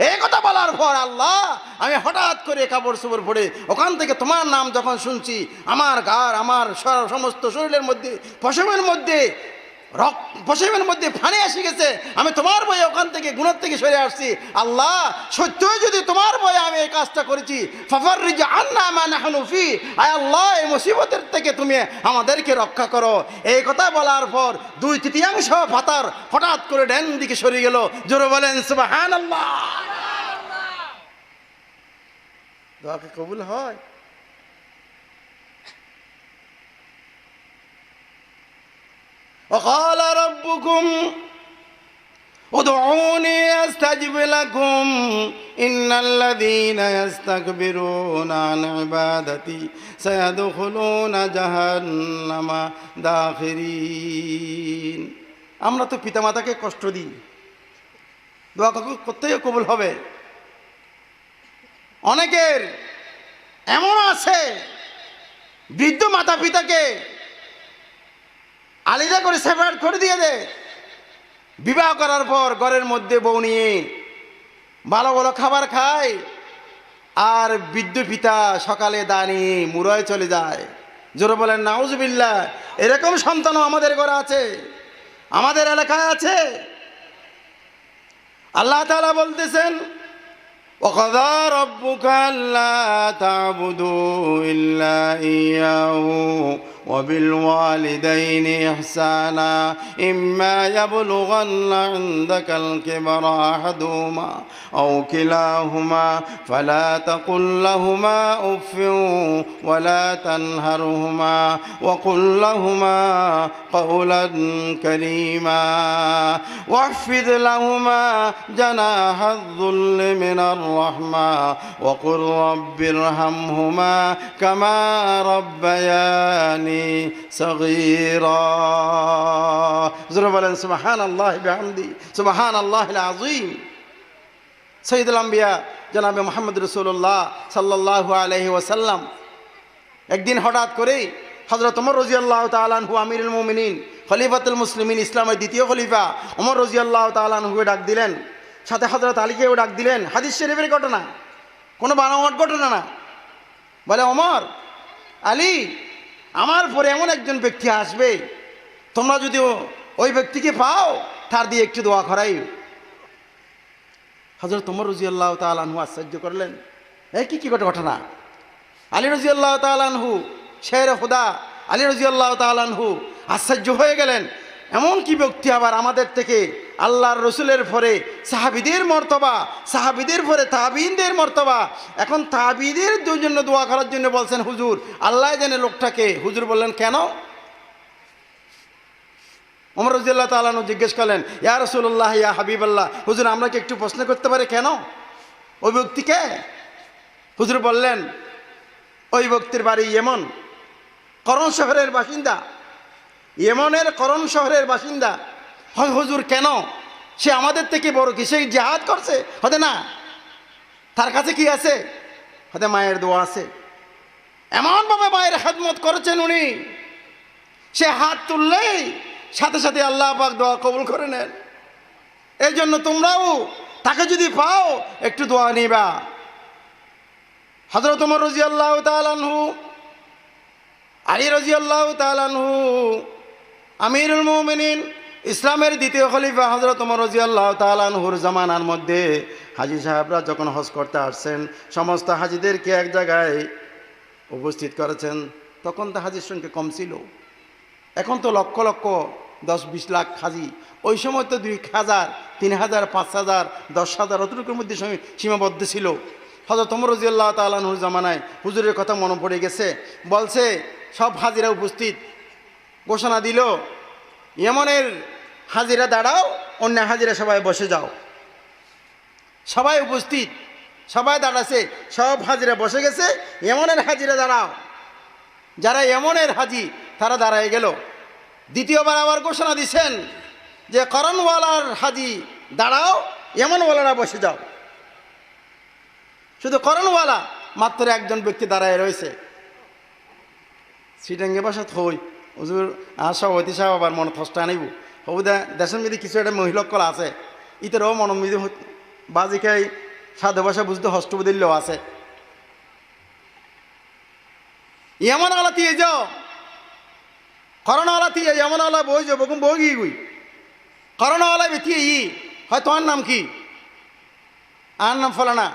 এই কথা বলার পর আল্লাহ, আমি হঠাৎ করে কাপড় চোপড় পরে ওখান থেকে তোমার নাম যখন শুনছি, আমার গার, আমার সমস্ত শরীরের মধ্যে, পশমের মধ্যে ফানি এসে গেছে। আমি তোমার বয়ে ওখান থেকে গুণার থেকে সরে আসছি। আল্লাহ, সত্যই যদি তোমার বয়ে আমি এই কাজটা করেছি, ফাফাররিজ আন্না মা নাহনু ফি, আয় আল্লাহ এই মুসিবতের থেকে তুমি আমাদেরকে রক্ষা করো। এই কথা বলার পর 2/3 পাতার হঠাৎ করে ডান দিকে সরে গেল। জোরে বলেন সুবহানাল্লাহ। দোয়া কি কবুল হয়? وقال ربكم ادعوني استجب لكم ان الذين يستكبرون عن عبادتي سيدخلون جهنم داخرين। আমরা তো পিতামাতাকে কষ্ট দিই, দোয়া করতেই কবুল হবে। অনেকের এমন আছে বৃদ্ধ মাতা পিতাকে আলাদা করে সেপারেট করে দিয়ে দেয়। বিবাহ করার পর ঘরের মধ্যে বউ নিয়ে ভালো ভালো খাবার খায়, আর বৃদ্ধ পিতা সকালে দাঁড়িয়ে মুড়ায় চলে যায়। জোরে বলেন নাউজুবিল্লাহ। এরকম সন্তানও আমাদের ঘরে আছে, আমাদের এলাকায় আছে। আল্লাহ তাআলা বলতেছেন وَقَضَى رَبُّكَ أَلَّا تَعْبُدُوا إِلَّا إِيَّاهُ وَبِالْوَالِدَيْنِ إِحْسَانًا إِمَّا يَبْلُغَنَّ عِندَكَ الْكِبَرَ أَحَدُهُمَا أَوْ كِلَاهُمَا فَلَا تَقُل لَّهُمَا أُفٍّ وَلَا تَنْهَرْهُمَا وَقُل لَّهُمَا قَوْلًا كَرِيمًا وَاخْفِضْ لَهُمَا جَنَاحَ الذُّلِّ مِنَ الرحمة وقل رب ارحمهما كما ربياني صغيرا। জোরে বলেন সুবহানাল্লাহ বিহামদি সুবহানাল্লাহিল আযীম। সাইয়্যিদুল আম্বিয়া জনাবে মুহাম্মদ রাসূলুল্লাহ সাল্লাল্লাহু আলাইহি ওয়াসাল্লাম একদিন হঠাৎ করে হযরত ওমর রাদিয়াল্লাহু তাআলা আনহু আমিরুল মুমিনিন খলিফাতুল মুসলিমিন, ইসলামের দ্বিতীয় খলিফা ওমর রাদিয়াল্লাহু তাআলা আনহুকে ডাক দিলেন, সাথে হযরত আলীকেও ডাক দিলেন। হাদিস শরীফের ঘটনা, কোনো বানোয়াট ঘটনা না। বলে ওমর, আলী, আমার পরে এমন একজন ব্যক্তি আসবে, তোমরা যদি ওই ব্যক্তিকে পাও তার দিয়ে একটু দোয়া করাই। হযরত ওমর রাদিয়াল্লাহু তাআলা আনহু আশ্চর্য করলেন, এই কি ঘটনা? আলী রাদিয়াল্লাহু তাআলা আনহু, শের খুদা আলী রাদিয়াল্লাহু তাআলা আনহু আশ্চর্য হয়ে গেলেন, এমন কি ব্যক্তি আবার আমাদের থেকে আল্লাহর রসুলের পরে সাহাবিদের মর্তবা, সাহাবিদের পরে তাবিনদের মর্তবা। এখন তাবিদের জন্য দোয়া করার জন্য বলছেন হুজুর, আল্লাহ জানে লোকটাকে। হুজুর বললেন কেন? ওমর রাদিয়াল্লাহু তাআলা আনহু জিজ্ঞেস করলেন, ইয়া রাসূলুল্লাহ, ইয়া হাবিবাল্লাহ, হুজুর আমরা কি একটু প্রশ্ন করতে পারি কেন ওই ব্যক্তিকে? হুজুর বললেন, ওই ব্যক্তির বাড়ি ইয়েমন, করণ শহরের বাসিন্দা, ইয়েমনের করণ শহরের বাসিন্দা। হয় হুজুর কেন? সে আমাদের থেকে বড় কি? সে জিহাদ করছে? হতে না, তার কাছে কি আছে? হতে মায়ের দোয়া আছে। এমনভাবে মায়ের খেদমত করেছেন উনি, সে হাত তুললেই সাথে সাথে আল্লাহ পাক দোয়া কবুল করে নেন। এই জন্য তোমরাও তাকে যদি পাও একটু দোয়া নিবা। হযরত ওমর রাদিয়াল্লাহু তাআলা আনহু, আলী রাদিয়াল্লাহু তাআলা আনহু, আমিরুল মুমিনিন, ইসলামের দ্বিতীয় খলিফা হযরত ওমর রাদিয়াল্লাহু তাআলা আনহুর জামানার মধ্যে হাজী সাহেবরা যখন হজ করতে আসছেন, সমস্ত হাজীদেরকে এক জায়গায় উপস্থিত করেছেন। তখন তো হাজীর সংখ্যা কম ছিল, এখন তো লক্ষ লক্ষ 10-20 লাখ হাজী। ওই সময় তো 2,000, 3,000, 5,000, 10,000 অতটুকুর মধ্যে সীমাবদ্ধ ছিল। হযরত ওমর রাদিয়াল্লাহু তাআলা আনহুর জামানায় হুজুরের কথা মনে পড়ে গেছে, বলছে সব হাজীরা উপস্থিত, ঘোষণা দিল, ইয়েমনের হাজীরা দাঁড়াও, অন্য হাজীরা সবাই বসে যাও। সবাই উপস্থিত, সবাই দাঁড়াছে, সব হাজীরা বসে গেছে, ইয়েমনের হাজীরা দাঁড়াও। যারা ইয়েমনের হাজী তারা দাঁড়ায় গেল। দ্বিতীয়বার আবার ঘোষণা দিচ্ছেন যে করণওয়ালার হাজী দাঁড়াও, ইয়েমনওয়ালারা বসে যাও। শুধু করণওয়ালা মাত্র একজন ব্যক্তি দাঁড়ায় রয়েছে। সিটাঙ্গে বাসা থই হুজুর আর সভাপতি সাহেব আবার মনে থসটা আনিব হবুদা দেশের মধ্যে কিছু একটা মহিলকল আছে, ইতারও মনের মধ্যে বাজিকাই সাধু ভাষা বুঝতে হস্তবদিল্য আছে। এমন আলা দিয়ে যাও, করোনাওয়ালা দিয়ে এমন আলা বই যাবো বই গুই করোনাওয়ালা বেথিয়ে হয় তোমার নাম কি? আর নাম ফলানা,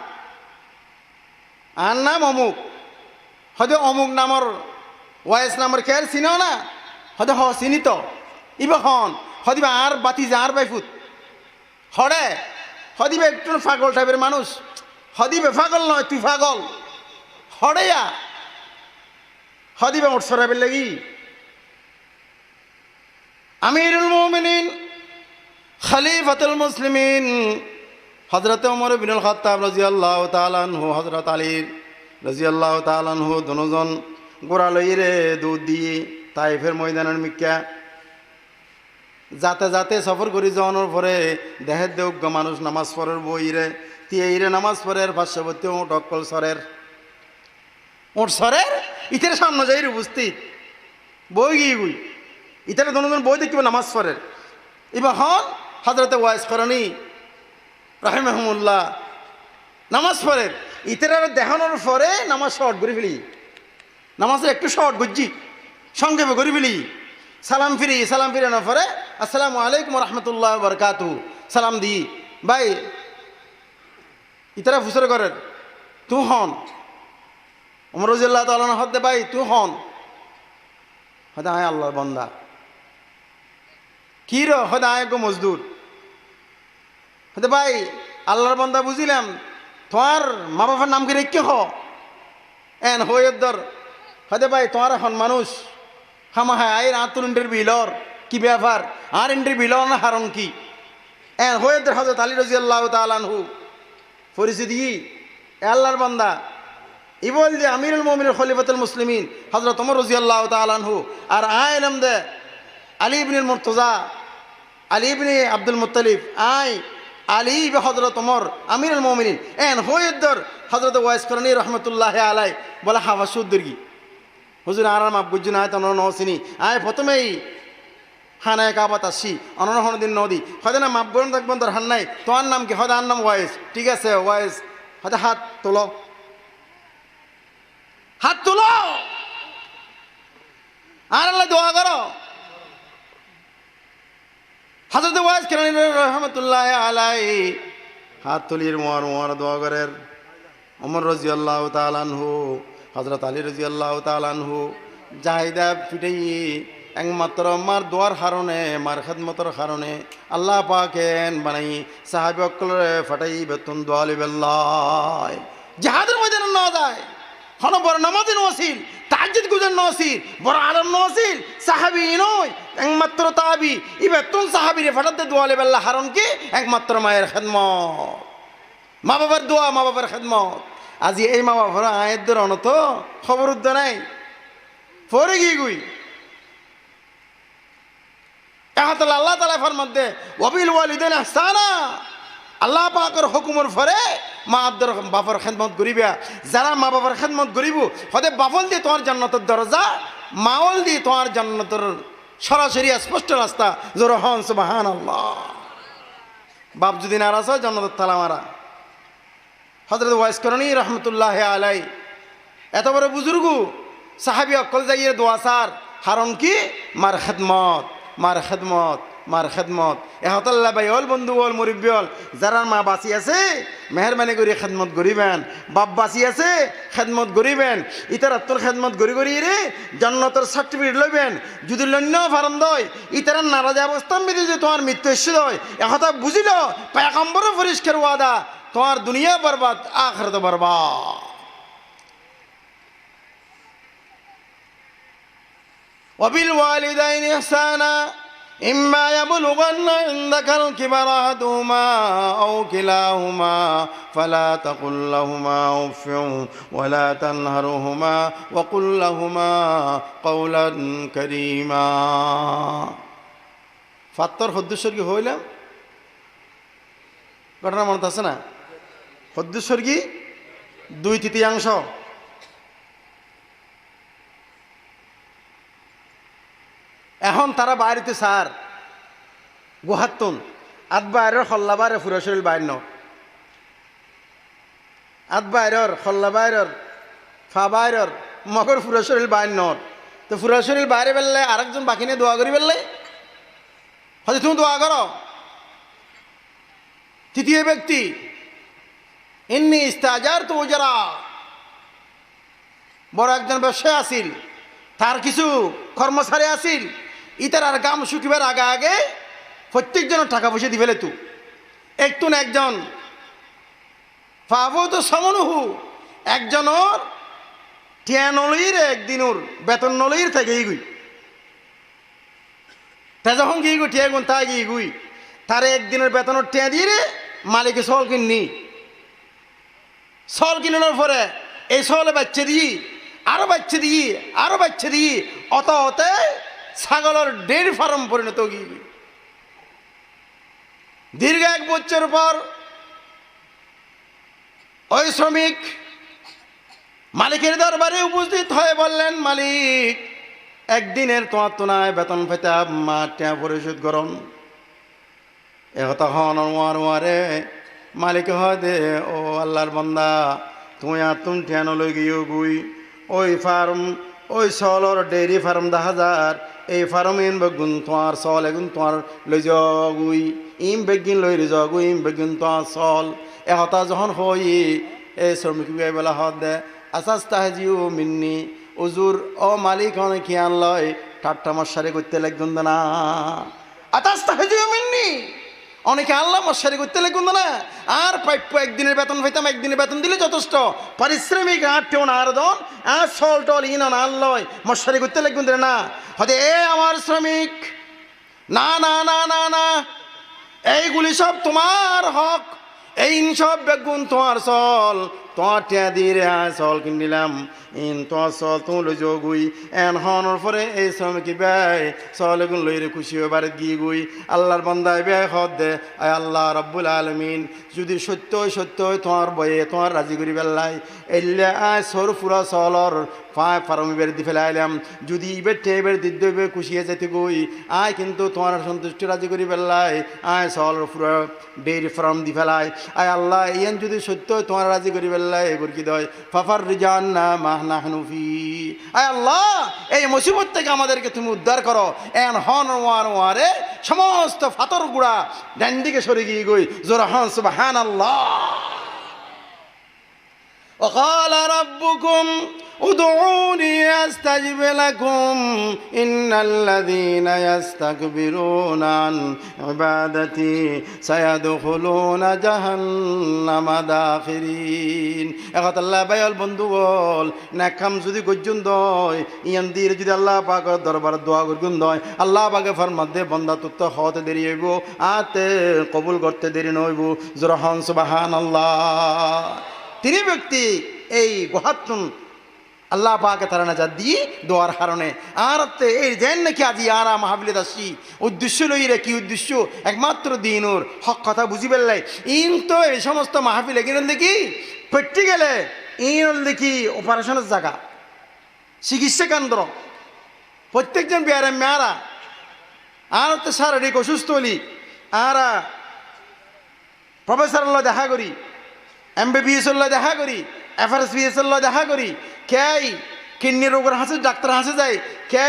আর নাম অমুক, হয়তো অমুক নামর ওয়াইস নামর খেয়াল চিনাও না, হয়তো হ চিনিত ইব হন হদিবা আর বাতি যা আর বাইফুত হরে হদিবে একটু পাগল টাইপের মানুষ, হদিবে পাগল নয় তুই পাগল হরেয়া হদিবে ওর সরাবের লাগি। আমিরুল মুমিনিন খলিফাতুল মুসলিমিন হযরত ওমর ইবনুল খাত্তাব রাদিয়াল্লাহু তাআলা আনহু, হযরত আলী রাদিয়াল্লাহু তাআলা আনহু দুজন গোড়া লইরে দুধ দিয়ে তাইফের ময়দানের মিক্কা যাতে যাতে সফর করি যাওয়ানোর পরে দেহের দেউজ্ঞ মানুষ নামাজ পড়ের বইরে তিয়ে নামাজ পড়ের পার্শ্ববর্তী টক্কল সরের ওর সরের ইতের সামনে যাই উপস্থিত বই গিয়ে গুই ইতারে দুজন বই দেখিব নামাজ পড়ের। এবার হন হযরতে ওয়াইস করণী রাহিমাহুমুল্লাহ নামাজ পড়ের, ইতের দেখানোর পরে নামাজ শর্ট করে ফেলি, নামাজের একটু শর্ট বুঝছি সংক্ষেপে করে ফেলি, সালাম ফিরানোর পরে আসসালামু আলাইকুম রহমতুল্লাহ বরকাতু সালাম দিই ভাই ইতারা ফুসর করেন তুই হন ওমর রাদিয়াল্লাহু তাআলা আনহু হদে ভাই তুই হন হদে আয় আল্লাহর বান্দা কি র হদে আয় গো মজদুর হদে ভাই আল্লাহর বান্দা বুঝিলাম তোমার মা বাবার নাম কি রেখে হ এন হয়েদর হদে ভাই তোমার এখন মানুষ হামা হ্যাঁ আয়ের আতুর ইন্টারভিউলর কি ব্যাপার আর ইন্টারভিউলর না হারণ কি এন হয়েদের হযরত আলী রাদিয়াল্লাহু তাআলা আনহু পরিচিতি আল্লাহর বান্দা ই বল যে আমিরুল মুমিনিন খলিফাতুল মুসলিমিন হযরত ওমর রাদিয়াল্লাহু তাআলা আনহু আর আইলাম দে আলী ইবনে মুর্তজা আলী ইবনে আব্দুল মুত্তালিব আই আলী ইবনে হযরত ওমর আমিরুল মুমিনিন এন হয়েদর হযরত ওয়াইস করণী রাহমাতুল্লাহি আলাইহি বলে হাওয়া সুদ্দুরগি হুজুর আর মাপ বুঝুন আয় তন নসিনি আয় প্রথমেই হানায় কাবাত আসি অনহন দিন নদী হয়তো না মাপ বরণ থাকবেন তোর হান নাই তোমার নাম কি হয়তো আর নাম ওয়াইস ঠিক আছে ওয়াইস হয়তো হাত তোলো হাত তুলো আর আল্লাহ দোয়া করো হযরত ওয়াইস কেরানি রাহমাতুল্লাহি আলাইহি হাত তুলির মোয়ার দোয়া করেন ওমর রাদিয়াল্লাহু তাআলা আনহু হযরত আলী রাদিয়াল্লাহু তাআলা আনহু জাহিদা পিটাই একমাত্র মার দোয়ার কারণে মার খেদমতর কারণে আল্লাহ পাকেন বানাই সাহাবি অকলরে ফাটাই বেতন দোয়ালি বেল্লাই জাহাদের ময়দানে ন যায় হন বড় নামাজি নসিল তাজ্জুদ গুজার নসিল বড় আলম নসিল সাহাবি নয় একমাত্র তাবি ই বেতন সাহাবিরে ফাটাতে দোয়ালে বেল্লা হারণ কি একমাত্র মায়ের খেদমত মা বাবার দোয়া মা বাবার খেদমত আজি এই মা বাবার আয়ের দর অনত খবর উদ্দ নাই পরে গিয়ে গুই এহাতল আল্লাহ তাআলা ফরমান দে ওয়াবিল ওয়ালিদাইন ইহসানা আল্লাহ পাকের হুকুমের ফরে মা আদর বাবার খেদমত করিবা যারা মা বাবার খেদমত করিব হদে বাফল দিয়ে তোমার জান্নাতের দরজা মাওল দিয়ে তোমার জান্নাতের সরাসরি স্পষ্ট রাস্তা জোর হন সুবহানাল্লাহ বাপ যদি নারাজ হয় জান্নাতের তালা মারা হযরত ওয়াইস করণী রহমতুল্লাহ আলাই এত বড় বুজুর্গ সাহাবি অকল যাইয়ে দোয়া সার হারণ কি মার খেদমত মার খেদমত মার খেদমত এহতাল্লা ভাই অল বন্ধু অল মুরব্বী অল যারা মা বাঁচি আছে মেহরবানি করে খেদমত করিবেন বাপ বাঁচি আছে খেদমত করিবেন ইতার আত্মর খেদমত করি করি রে জান্নাতের সার্টিফিকেট লইবেন যদি লন্য ফারণ দয় ইতার নারাজ অবস্থা মেরে যে তোমার মৃত্যু এসে দয় এহতা বুঝিল পায়গম্বরও পরিষ্কার ওয়াদা তোমার দুনিয়া বরবাদ আখিরাত বরবাদ وبالوالدين إحسانا إما يبلغن عندك الكبر أحدهما أو كلاهما فلا تقل لهما أف ولا تنهرهما وقل لهما قولا كريما ফাত্তর হদ্দুস্বর্গী হইলাম ঘটনা মনে আছে না হদ্দুস্বর্গী 2/3 এখন তারা বাড়িতে সার গুহাত্তন আত বাইরের হল্লা বাইরে ফুরা শরীর বাইর ন আত বাইরের হল্লা বাইরের ফা বাইরের মগর ফুরা শরীর বাইর নট তো ফুরা শরীর বাইরে বেললে আরেকজন বাকি নিয়ে দোয়া করি বেললে হয়তো তুমি দোয়া করো তৃতীয় ব্যক্তি ইন্নি ইস্তাজার তো যারা বড় একজন ব্যবসায়ী আসিল তার কিছু কর্মচারী আসিল ইতার আর গাম শুকিবার আগে আগে প্রত্যেকজনের টাকা পয়সা দি ফেলে তু একটুন একজন পাবো তো সমনুহু একজনের টিয়া নলির একদিনের বেতন নলির থেকে গুই তা যখন গিয়ে গুই টিয়া গুণ তা গিয়ে গুই তার একদিনের বেতনের টিয়া দিয়ে রে মালিকে সল কিননি সল কিনানোর পরে এই সলে বাচ্চা দিই আরো বাচ্চা দিই আরো বাচ্চা দিই অত অতে ছাগলের ডেয়ারি ফার্ম পরিণত গিয়ে দীর্ঘ 1 বছর পর ওই শ্রমিক মালিকের দরবারে উপস্থিত হয়ে বললেন মালিক একদিনের তোমার তো নাই বেতন পেতাম মা টিয়া পরিশোধ করুন এখন ওয়ারে মালিক হয় দে ও আল্লাহর বান্দা তুমি আর তুমি টিয়া নলৈ গিয়েও গুই ওই ফার্ম ওই সলর ডেয়ারি ফার্ম 10,000 এই ফার্ম ইন বেগুন তোমার সল এগুন তোমার লই যাগুই ইম বেগিন লই যাগুই ইম বেগুন তোমার সল এহতা যখন হই এই শ্রমিক বেলা হত দে আসাস তাহাজিও মিন্নি উজুর ও মালিক অনেক খেয়াল লয় ঠাট্টা মশারি করতে লাগবেন না আতাস তাহাজিও মিন্নি অনেকে আল্লাহ মশারি করতে লাগবেন না আর প্রাপ্য একদিনের বেতন পাইতাম একদিনের বেতন দিলে যথেষ্ট পারিশ্রমিক আটটেও না আর দন আর সল টল ইন না আল্লাহ মশারি করতে লাগবেন না হয়তো এ আমার শ্রমিক না না না না না এইগুলি সব তোমার হক এই সব বেগুন তোমার সল তোমার টিয়া দিয়ে রে সল কিনিলাম ইন তোমার সল তুমি লই যোগুই এন হনর পরে এই শ্রমিক ব্যয় সল এগুন লই রে খুশি হয়ে বাড়ি গিয়ে গুই আল্লাহর বান্দায় ব্যয় হদ দে আয় আল্লাহ রব্বুল আলমিন যদি সত্য তোমার বয়ে তোমার রাজি করি বেল্লাই এলে আয় সর ফুরা সলর পায় ফার্মি বের দি ফেলাইলাম যদি ইবের টেবের দিদ্য খুশিয়ে যেতে গই আয় কিন্তু তোমার সন্তুষ্টি রাজি করি বেল্লাই আয় সলর ফুরা ডেয়ারি ফার্ম দি ফেলাই আয় আল্লাহ ইয়ান যদি সত্য তোমার রাজি করি বেল্লাই এগুর কি দয় ফাফার রিজান না মাহনা হানুফি আয় আল্লাহ এই মুসিবত থেকে আমাদেরকে তুমি উদ্ধার করো এন হন ওয়ারে সমস্ত ফাতর গুড়া ডান দিকে সরে গিয়ে গই জোর হন সুবহানাল্লাহ وقال ربكم উদউনি আস্তাজিব লাকুম ইন্নাল্লাযীনা ইস্তাকবিরুনা আন ইবাদাতি সায়াদখুলুনা জাহান্নামা দাখিরিন। এখন আল্লাহ ভাইয়াল বন্ধু বল নেকাম যদি গজ্জুন দয় ইয়ান দিয়ে যদি আল্লাহ পাকের দরবার দোয়া করগুন দয় আল্লাহ পাকে ফরমাদে বন্দা তুত্ত হতে দেরি হইব আতে কবুল করতে দেরি নইব। জোরহান সুবহানাল্লাহ। তিনি ব্যক্তি এই গোহাতুন আল্লাহ পাকে তারা নাজাত দিয়ে দোয়ার কারণে আর এই যেন নাকি আজি আরা মাহফিলে আসি উদ্দেশ্য লইরে কি উদ্দেশ্য একমাত্র দিনুর হক কথা বুঝি পেলাই ইন তো এই সমস্ত মাহফিলে কিনেন দেখি পেটে গেলে ইন দেখি অপারেশনের জায়গা চিকিৎসা কেন্দ্র প্রত্যেকজন বিয়ারে মেয়ারা আর শারীরিক অসুস্থ হলি আর প্রফেসর দেখা করি MBBS দেখা করি FRSBS দেখা করি কে কিডনি রোগের হাসে ডাক্তার হাসে যায় কে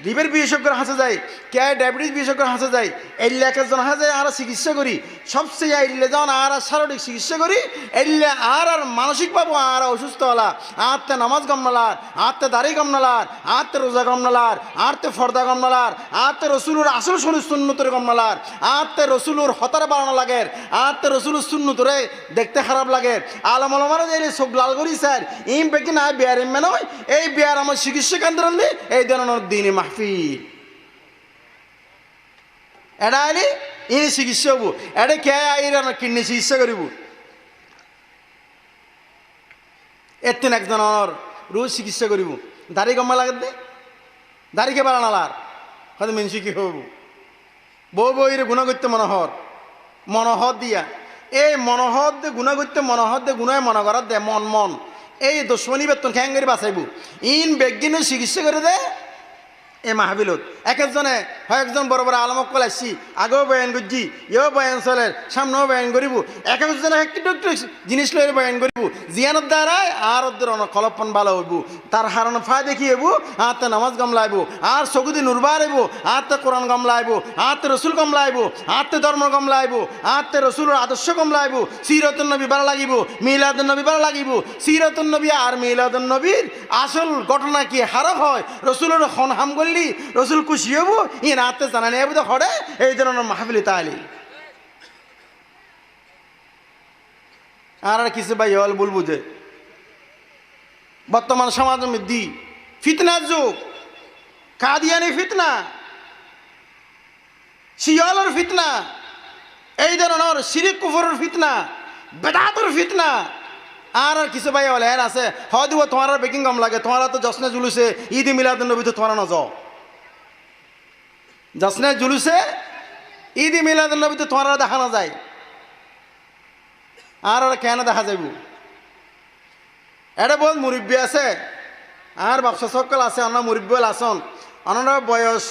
লিভার বিশেষজ্ঞর হাসে যায় কে ডায়াবেটিস বিশেষজ্ঞর হাসে যায় এলে একজন হাসে যায় আর চিকিৎসা করি সবচেয়ে এলে যখন আর শারীরিক চিকিৎসা করি এলে আর মানসিকভাবে আর অসুস্থ হলা আত্মে নামাজ গমনালার আত্মে দাড়ি গমনালার আত্মে রোজা গমনালার আত্মে ফর্দা গমনালার আত্মে রসুলুর আসল সুন্নতরে গমনালার আত্মে রসুলুর হতারে বাড়ানো লাগে আত্মে রসুলুর সুন্নতরে দেখতে খারাপ লাগে আলম আলমারা যে সব লাল করি স্যার ইম পেকি না বিয়ার ইমে নয় এই বিয়ার আমার চিকিৎসা কেন্দ্র এই ধরনের দিনে মাহফিল এটা আইলি ইনি চিকিৎসা হব এটা কে আইর কিডনি চিকিৎসা করিব এতেন একজনের রোজ চিকিৎসা করিব দাড়ি কমা লাগে দে দাড়িকে বাড়ানালার হয়তো মেনসি কি হব বউ বইরে গুণা করতে মনোহর দিয়া এই মনোহর দে গুণা করতে মনোহর দে গুণায় মনে করার দে মন এই দুশ্মনী বেতন খ্যাঙ্গারি বাঁচাইব ইন বেগিনে চিকিৎসা করে দে এই মাহফিলত একজনে হয় একজন বড় বড় আলমক কল আসছি আগেও বয়ান করছি ইয়েও বয়ান চলে সামনেও বয়ান করিব একজনে একটি ডক্টর জিনিস লইলে বয়ান করিব জিয়ানোর দ্বারাই আর ওদের কলপন ভালো হইব তার হারণ ফায় দেখি হইব আতে নামাজ গমলাইব আর চকুদি নুরবার হইব আতে কোরআন গমলাইব আতে রসুল গমলাইব আতে ধর্ম গমলাইব আতে রসুলের আদর্শ গমলাইব সিরতুন নবী ভালো লাগিব মিলাদুন নবী ভালো লাগিব সিরতুন নবী আর মিলাদুন নবীর আসল ঘটনা কি হারক হয় রসুলের খন হাম করলি রসুল খুশি হব ই রাতে জানা নেই বুঝে হরে এই ধরনের মাহফিলি তাহলে আর কিছু ভাই হল বলবো যে বর্তমান সমাজের মধ্যে ফিতনার যুগ কাদিয়ানি ফিতনা শিয়ালের ফিতনা এই ধরনের শিরিক কুফরের ফিতনা বেদাতের ফিতনা আর কিছু ভাই হল এর আছে হয় দিব তোমার বেকিং কম লাগে তোমার তো জশ্নে জুলুসে ঈদ মিলাদুন নবী তো তোমার নজ জশ্নে জুলুসে ঈদ মিলাদুন নবী তো তোমার দেখা না যায় আর ওরা কেন দেখা যাইব এটা বহুত মুরব্বী আছে আর ব্যবসা সকল আছে অন্য মুরব্বী আসন অন্য বয়স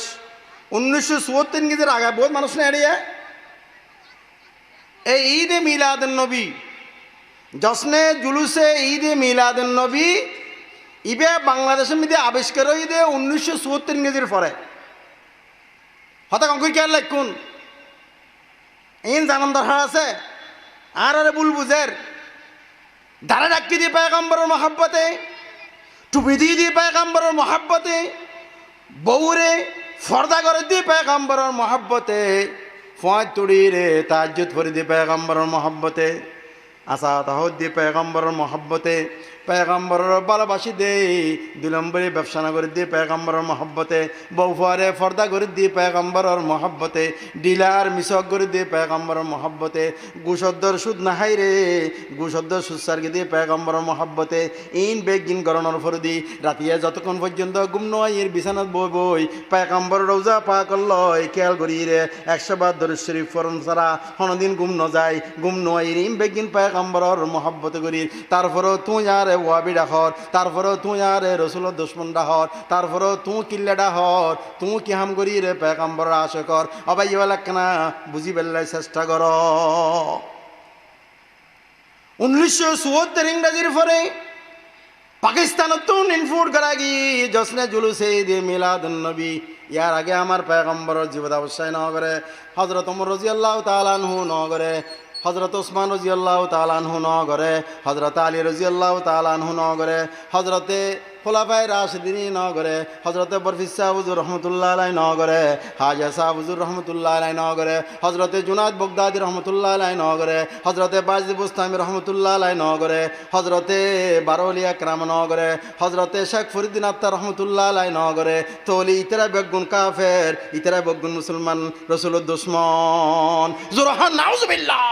1974 কেজির আগে বহুত মানুষ না এড়িয়ে এই ঈদ মিলাদুন নবী জশ্নে জুলুসে ঈদ মিলাদুন নবী ইবে বাংলাদেশের মধ্যে আবিষ্কার হয়ে 1974 কেজির পরে হতা কঙ্কুর কে লাগুন ইন জানান দরকার আছে আর আরে বুল বুঝের দাঁড়া ডাকি দিয়ে পয়গম্বরের মহাব্বতে টুপি দিয়ে পয়গম্বরের মহাব্বতে বউরে ফর্দা করে দিয়ে পয়গম্বরের মহাব্বতে ফয় তুড়ি রে তাজ্জুদ করে দিয়ে পয়গম্বরের মহাব্বতে আসা তাহদ দিয়ে পয়গম্বরের মহাব্বতে পয়গম্বরের ভালোবাসি দে 2 নম্বরে ব্যবসা না করে দিয়ে পয়গম্বরের মহাব্বতে বউ ফুয়ারে ফর্দা করে দিয়ে পয়গম্বরের মহাব্বতে ডিলার মিশক করে দিয়ে পয়গম্বরের মহাব্বতে গুসদ্দর সুদ না হাই রে গুসদ্দর সুসারকে দিয়ে পয়গম্বরের মহাব্বতে ইন বেগিন গরণর ফর দি রাতিয়া যতক্ষণ পর্যন্ত গুম নয় এর বিছানাত বই বই পয়গম্বর রোজা পাক লয় খেয়াল করি রে 100 বার দরুদ শরীফ ফরন ছাড়া কোনদিন গুম ন যায় গুম নয় ইন বেগিন পয়গম্বরের মহাব্বতে করি তারপরও তুই আর ওয়াবি ডাহর তারপরেও তুই আর রসুলের দুশ্মন ডাহর তারপরেও তুই কিল্লে ডাহর তুই কি হাম করি রে পয়গম্বরের আশা কর অবাই না বুঝি বেল্লাই চেষ্টা কর 1974 ইংরেজির পরে পাকিস্তানত তো ইনফুট করা গি জশ্নে জুলুসে ঈদ মিলাদুন নবী ইয়ার আগে আমার পয়গম্বরের জীবদ্দশায় ন করে হযরত ওমর রাদিয়াল্লাহু তাআলা আনহু ন করে হযরত ওসমান রাদিয়াল্লাহু তাআলা আনহু ন করে হযরত আলী রাদিয়াল্লাহু তাআলা আনহু ন করে হযরতে খোলাফায়ে রাশিদিন ন করে হজরতে বরফিস শাহ হুজুর রহমতুল্লাহ আলাই ন করে হাজা শাহ হুজুর রহমতুল্লাহ আলাই ন করে হজরতে জুনাদ বগদাদি রহমতুল্লাহ আলাই ন করে হজরতে বাজিদ বুস্তামি রহমতুল্লাহ আলাই ন করে হজরতে বারৌলিয়া ক্রাম ন করে হজরতে শেখ ফরিদ্দিন আত্মার রহমতুল্লাহ আলাই ন করে তোলি ইতরা বেগুন কাফের ইতরা বেগুন মুসলমান রসুলের দুশ্মন জোরহান নাউজুবিল্লাহ।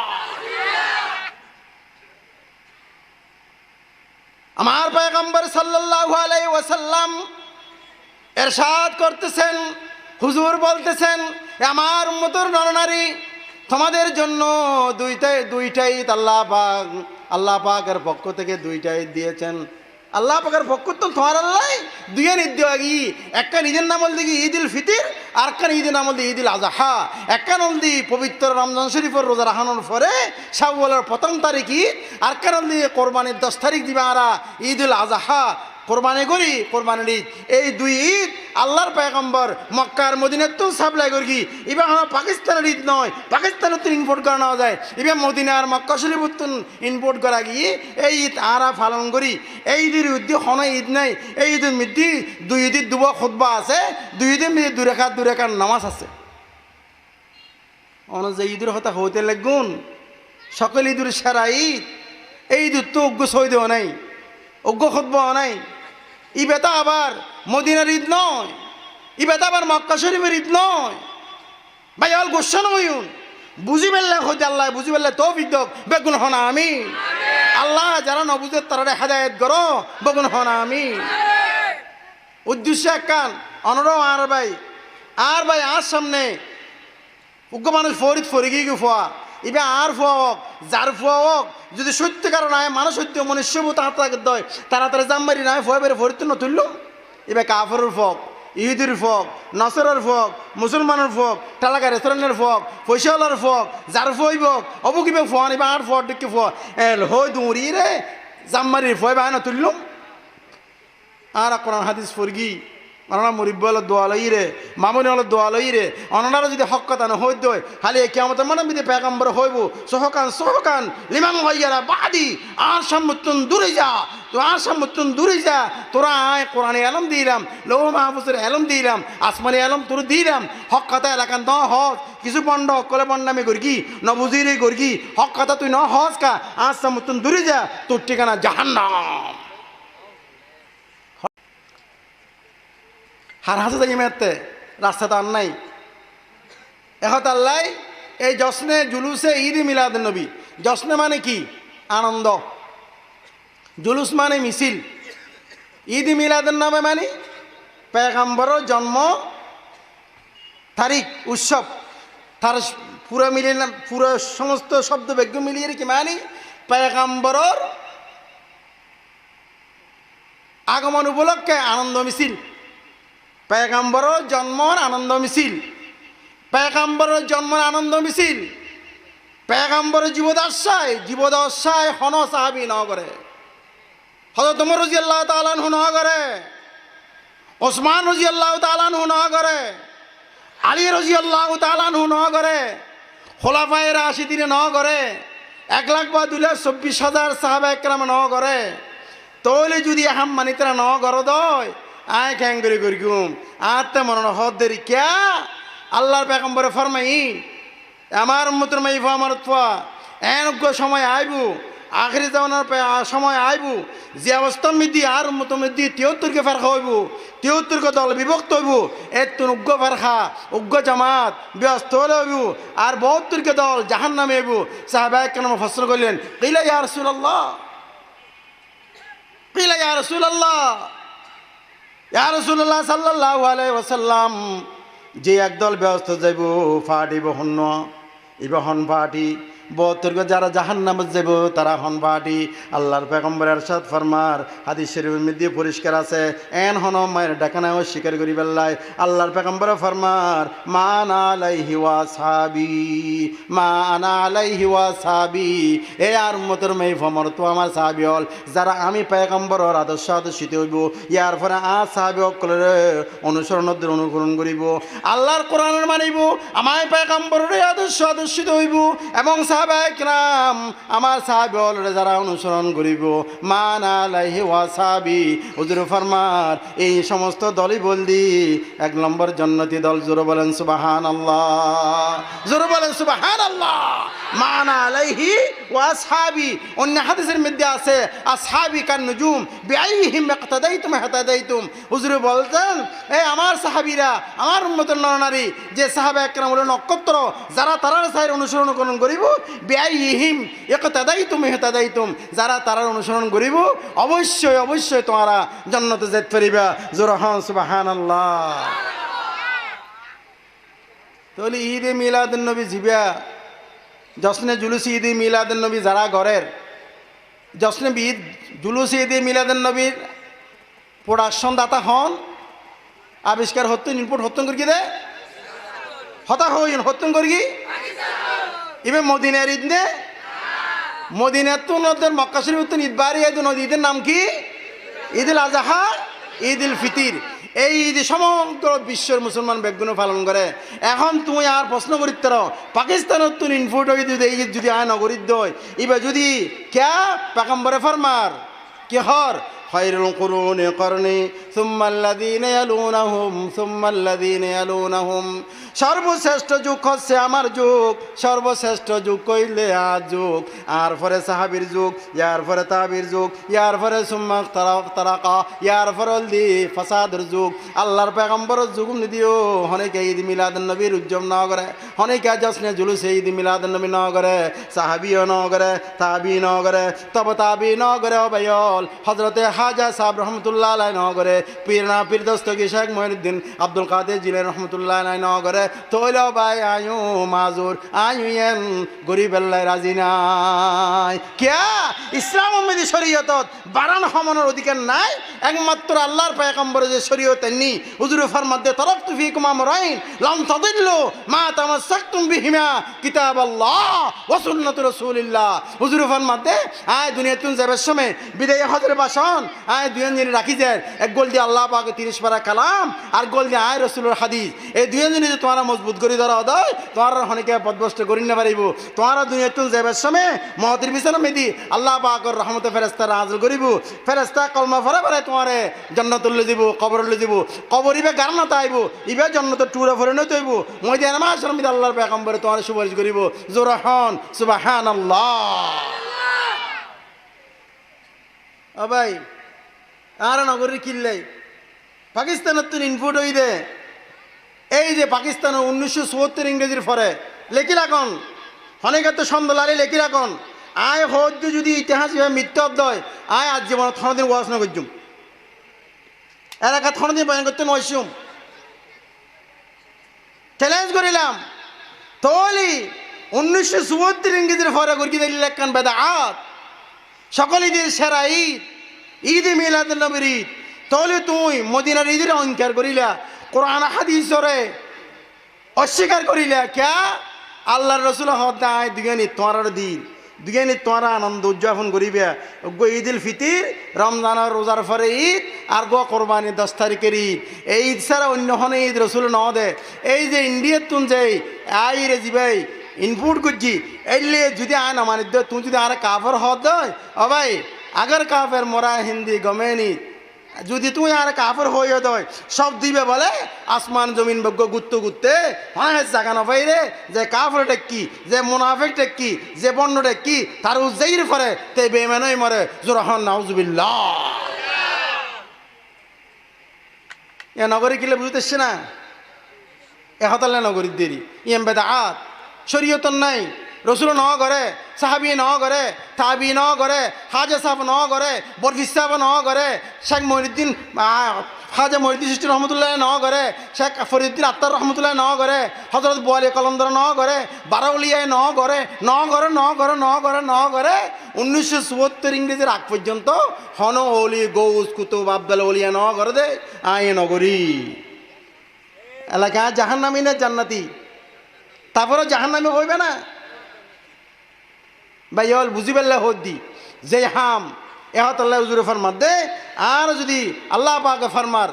আমার পয়গম্বর সাল্লাল্লাহু আলাইহি ওয়াসাল্লাম ইরশাদ করতেছেন, হুজুর বলতেছেন, আমার উম্মতের নরনারী তোমাদের জন্য দুইটাই আল্লাহ পাকের পক্ষ থেকে দুইটাই দিয়েছেন। আল্লাহ পাকের পক্ষ তো তোমার আল্লাহ দুইয়ে নির্দি একটা নিজের নাম বলতে কি ঈদ উল ফিতর, আর একটা ঈদের নাম বলতে ঈদ উল আজহা। একটা নলদি পবিত্র রমজান শরীফের রোজা রাখানোর পরে শাওয়ালের প্রথম তারিখ ঈদ, আর একটা নলদি কোরবানির 10 তারিখ দিবা আরা ঈদ উল আজহা কোরবানি করি কোরবানির ঈদ। এই দুই ঈদ আল্লাহর পয়গম্বর মক্কার মদিনার তো সাপ্লাই করি। এবার আমার পাকিস্তানের ঈদ নয়, পাকিস্তানের তো ইম্পোর্ট করা নেওয়া যায়, এবার মদিনার মক্কা শরীফের তো ইম্পোর্ট করা গিয়ে এই ঈদ আরা পালন করি। এই ঈদের উদ্দি হন ঈদ নাই, এই ঈদের মধ্যে দুই ঈদের দুব খুতবা আছে, দুই ঈদের মধ্যে দুরেখার নামাজ আছে। যে ঈদের কথা হইতে লাগুন সকল ঈদের সেরা ঈদ, এই ঈদের তো অজ্ঞ সই দেওয়া নাই, অজ্ঞ খুতবা নাই। ই বেতা আবার মদিনার ঈদ নয়, ই বেতা আবার মক্কা শরীফের ঈদ নয়। ভাই অল গোস্বান হইউন বুঝি পেললে হইতে আল্লাহ বুঝি পেললে তৌফিক দক বেগুন হনা আমি আল্লাহ যারা নবুজের তারা হেদায়েত করো বেগুন হনা আমি। উদ্দেশ্য একখান অনরও আর ভাই আর সামনে উগ্র মানুষ ফরি গিয়ে ফোয়া এবার আর ফোয়া হোক যার ফোয়া হোক যদি সত্যিকার নাই মানুষ সত্য মনুষ্যবু তাড়াতাড়ি দয় তাড়াতাড়ি জাম্বারি নাই ফোয়া বেড়ে ফরিত নতুল্ল। এবার কাফরের ফোক, ইহুদির ফোক, নসরের ফোক, মুসলমানের ফোক, টালাকা রেস্টুরেন্টের ফোক, পয়সাওয়ালার ফোক, যার ফোই ফোক অবু কিবে ফোয়া নিবা আর ফোয়া ডিকি ফোয়া এল হই দৌড়ি রে জাম্মারির ফোয়া বায় নতুল্লুম। আর কোরআন হাদিস ফরগি অনারা মুরিব্ব হলো দোয়া লই রে, মামুনি হলো দোয়া লই রে, অনারা যদি হক কথা না হই দই খালি কিয়ামত মানে বিদে পেগম্বর হইব সহকান লিমান হইয়ারা বাদি আর সামুতুন দূরে যা, তো আর সামুতুন দূরে যা, তোরা আয় কোরআনে আলম দিলাম, লৌহ মাহফুজের আলম দিলাম, আসমানি আলম তোর দিলাম, হক কথা এলাকান ন হজ কিছু পণ্ড কলে পণ্ডামি গর্গি ন বুঝিরে গর্গি হক কথা তুই ন হজ কা আর সামুতুন দূরে যা, তোর ঠিকানা জাহান্নাম। হার হাসে থাকি মেরতে রাস্তা তো আর নাই। এখন আল্লাহ এই জশ্নে জুলুসে ঈদ মিলাদ নবী, জশ্নে মানে কি আনন্দ, জুলুস মানে মিছিল, ঈদ মিলাদের নামে মানে পেগম্বরের জন্ম তারিখ উৎসব তার পুরো মিলিয়ে পুরো সমস্ত শব্দ বাক্য মিলিয়ে কি মানে পেগম্বরের আগমন উপলক্ষে আনন্দ মিছিল, পেগম্বরের জন্মর আনন্দ মিছিল, পেগম্বরের জন্মের আনন্দ মিছিল, পেগম্বরের জীবদশায় হন সাহাবি ন করে, হযরত ওমর রাদিয়াল্লাহু তাআলা আনহু ন করে, ওসমান রাদিয়াল্লাহু তাআলা আনহু ন করে, আলী রাদিয়াল্লাহু তাআলা আনহু ন করে, খোলাফায়ে রাশিদিন ন করে, 1,00,000 বা 2,24,000 সাহাবা একরাম ন করে। তৈলে যদি আহাম মানিতরা ন গর দয় আয় ক্যাং করে গুম আত্মা মনে হদ দেরি ক্যা আল্লাহর পেগম্বরে ফরমাই আমার উম্মতের মাই আমার এনজ্ঞ সময় আইবু আখরি যাওয়ার সময় আইবু যে অবস্থা মিদি আর উম্মত মিদি 73কে ফারখা হইব, 73কে দল বিভক্ত হইব, এত উগ্র ফারখা উগ্র জামাত ব্যস্ত হলে হইব আর 72কে দল জাহান্নামে হইব। সাহাবায়ে কেরাম ফসল করলেন কিলা ইয়া রাসূলুল্লাহ, কিলা ইয়া রাসূলুল্লাহ, ইয়া রাসূলুল্লাহ সাল্লাল্লাহু আলাইহি ওয়াসাল্লাম যে একদল ব্যস্ত যাইব ফাটিব হন্য ইবহন ফাটি 72 যারা জাহান্নামে যাব তারা হন ফাটি। আল্লাহর পয়গম্বর ইরশাদ ফরমার হাদিস শরীফের মধ্যে পরিষ্কার আছে এন হন মায়ের ডাকানা স্বীকার করি বেল্লাই আল্লাহর পয়গম্বর ফরমার মা আনা আলাইহি ওয়া সাহাবী, মা আনা আলাইহি ওয়া সাহাবী, এ আর উম্মতের মেই ফমর তো আমার সাহাবী হল যারা আমি পয়গম্বরের আদর্শ আদর্শিত হইব, ইয়ার পরে আর সাহাবী সকলের অনুকরণ করিব, আল্লাহর কোরআনের মানিব, আমার পয়গম্বরের আদর্শ আদর্শিত হইব এবং সাহাবায়ে কিরাম আমার সাহাবীরা যারা অনুসরণ করিব মান আলাইহি ওয়াসাবি হুজুর ফরমার এই সমস্ত দলই বলদি 1 নম্বর জান্নাতি দল। জোরে বলেন সুবহানাল্লাহ, জোরে বলেন সুবহানাল্লাহ। মান আলাইহি ওয়াসাবি, অন্য হাদিসের মধ্যে আছে আসহাবি কান নুজুম বিআইহিম ইক্তাদাইতুম হাতাদাইতুম। হুজুর বলতেন এই আমার সাহাবীরা, আমার উম্মতের নরনারী যে সাহাবায়ে কেরাম হলো নক্ষত্র, যারা তারার সাইর অনুসরণ করিব বিআইহিম ইক্তাদাইতুম হাতাদাইতুম, যারা তারার অনুসরণ করিব অবশ্যই অবশ্যই তোমরা জান্নাতে যেতে পারিবা। জোরে হন সুবহানাল্লাহ। তাহলে ঈদে মিলাদুন নবী জিবা, জশ্নে জুলুস ঈদে মিলাদুন নবী যারা ঘরের জশ্নে ঈদ জুলুস ঈদে মিলাদুন নবীর প্রোডাকশন দাতা হন, আবিষ্কার হত্যন ইনপুট হত্যন করি দে হতা হইন হত্যন করি ইবে মদিনার ঈদ নে মদিনার তো নদের মক্কা শরীফ তো ঈদ বাড়ি ঈদের নাম কি? ঈদুল আজহা, ঈদুল ফিতির। এই ঈদ সমগ্র বিশ্বের মুসলমান বেগুনো পালন করে। এখন তুমি আর প্রশ্ন করিত পাকিস্তানের তুন ইনপুট হয়ে এই ঈদ যদি আয় নগরীর দই এবার যদি ক্যা পেগম্বরে ফরমার কি হর খায়রুল কুরুনি করনি সুম্মাল্লাযীনা ইয়ালুনাহুম সুম্মাল্লাযীনা ইয়ালুনাহুম, সর্বশ্রেষ্ঠ যুগ হচ্ছে আমার যুগ, সর্বশ্রেষ্ঠ যুগ কইলে আজ যুগ, আর পরে সাহাবীর যুগ, ইয়ার পরে তাবির যুগ, ইয়ার পরে সুম্মা তারাকা, ইয়ার পরে দি ফাসাদের যুগ। আল্লাহর পেগম্বরের যুগ নিদিও অনেকে ঈদ মিলাদুন নবীর উজ্জম ন করে, অনেকে জশ্নে জুলুসে ঈদ মিলাদুন নবী ন করে, সাহাবীও ন করে, তাবি ন করে, তবে তাবি ন করে অবয়ল হযরতে খাজা সাহেব রহমতুল্লাহ আলাইহি ন করে, পীরনা পীর দস্তগীর শেখ মঈনুদ্দিন আব্দুল কাদের জিলানী রহমতুল্লাহ আলাইহি ন করে। তোইল ভাই আয়ু মাজুর আয়ুয়েন গরিব আল্লাহ রাজি নাই। ক্যা ইসলাম উম্মতি শরীয়তত বারান হমানোর অধিকার নাই, একমাত্র আল্লাহর পয়গম্বরের যে শরীয়ত নি। হুজুর ফরমাতে তারাকতু ফীকুম আমরাইন লাম তাদিল্লু মা তামাসসাকতুম বিহিমা কিতাবাল্লাহ ওয়া সুন্নাতু রাসূলিল্লাহ। হুজুর ফরমাতে আয় দুনিয়া তুন যাবার সময় বিদায় হজের ভাষণ আয় দুজন জিনিস রাখি যায়, এক গোল দিয়ে আল্লাহ পাকে 30 পারা কালাম আর গোল দিয়ে আয় রসুলের হাদিস। এই দুজন জিনিস তোমার মজবুত করে ধরা হদয় তোমার হনিকে পদভস্ত করি না পারিব। তোমার দুনিয়া তুন যাবার সময় মহতির বিছানা মেদি আল্লাহ পাকর রহমতে ফেরেস্তা নাযিল করিব, ফেরেস্তা কলমা ফরে ফরে তোমারে জান্নাতুল দিব, কবরলে দিব, কবর ইবে গারনা তাইব, ইবে জান্নাতের টুরা ফরে নই তৈব, ময়দানে মাশার মধ্যে আল্লাহর পয়গম্বরে তোমার সুপারিশ করিব। জোরে হন সুবহানাল্লাহ। ও ভাই আর নগরীর কিল্লাই পাকিস্তানের তো ইনপুট হই দে এই যে পাকিস্তানের 1974 ইংরেজির ফরে লেখি রাখন অনেকে তো সন্দেলারে লেখি রাখন আয় হদ্য যদি ইতিহাস মিথ্যা অধ্যয় আয় আজ জীবন থনদিন ওয়াসনা করছুম এলাকা থনদিন বয়ান করতে নয়সুম চ্যালেঞ্জ করিলাম তলি 1974 ইংরেজির ফরে গর্গি দিল লেখান বেদাত সকল ঈদের সেরা ঈদ ঈদ মিলাদুন নবীর ঈদ। তাহলে তুই মদিনার ঈদের অঙ্কার করিলা, কোরআন হাদিসরে অস্বীকার করিলা। ক্যা আল্লাহর রসুল হদায় দুগানি তোমার দিন দুগানি তোমার আনন্দ উদযাপন করিবে। গো ঈদুল ফিতির রমজানের রোজার পরে ঈদ আর গো কোরবানি 10 তারিখের ঈদ। এই ঈদ ছাড়া অন্য হনে ঈদ রসুল ন দে। এই যে ইন্ডিয়ার তুন যে আই রে জিবাই ইনপুট করছি এলে যদি আয় না মানে তুই যদি আর কাফের হদ দেয় ও ভাই আগর কাফের মোরা হিন্দি গমেনি যদি তুই আর কাফের হয়ে দেয় সব দিবে বলে আসমান জমিন বজ্ঞ গুত্তু গুত্তে অনেক জায়গা না পাইরে যে কাফেরটা কি যে মুনাফিকটা কি যে বন্যটা কি তার উজ্জাইর ফরে তে বেমানই মরে জোরহন নাউজুবিল্লাহ। এ নগরী কিলে বুঝতেছে না এহতালে নগরীর দেরি ইয়েম বেদাত শরীয়তন নাই রসুল ন করে সাহাবি ন করে তাবি ন করে হাজা সাহেব ন করে বরফিস সাহেব ন করে শেখ মহিউদ্দিন হাজা মহিউদ্দিন সৃষ্টি রহমতুল্লাহ ন করে শেখ ফরিউদ্দিন আত্তার রহমতুল্লাহ ন করে হজরত বোয়ালি কলন্দর ন করে বারাউলিয়ায় ন করে ন করে ন করে ন করে ন করে 1974 ইংরেজির আগ পর্যন্ত হন ওলি গৌস কুতুব আবদাল ওলিয়া ন করে দে আয় নগরী এলাকা জাহান্নামী না জান্নাতি তারপরেও জাহান্নামে হইবে না ভাই হল বুঝি পেলে হদ দি যে হাম এহত আল্লাহ হুজুরে ফরমার দে আর যদি আল্লাহ পাকে ফরমার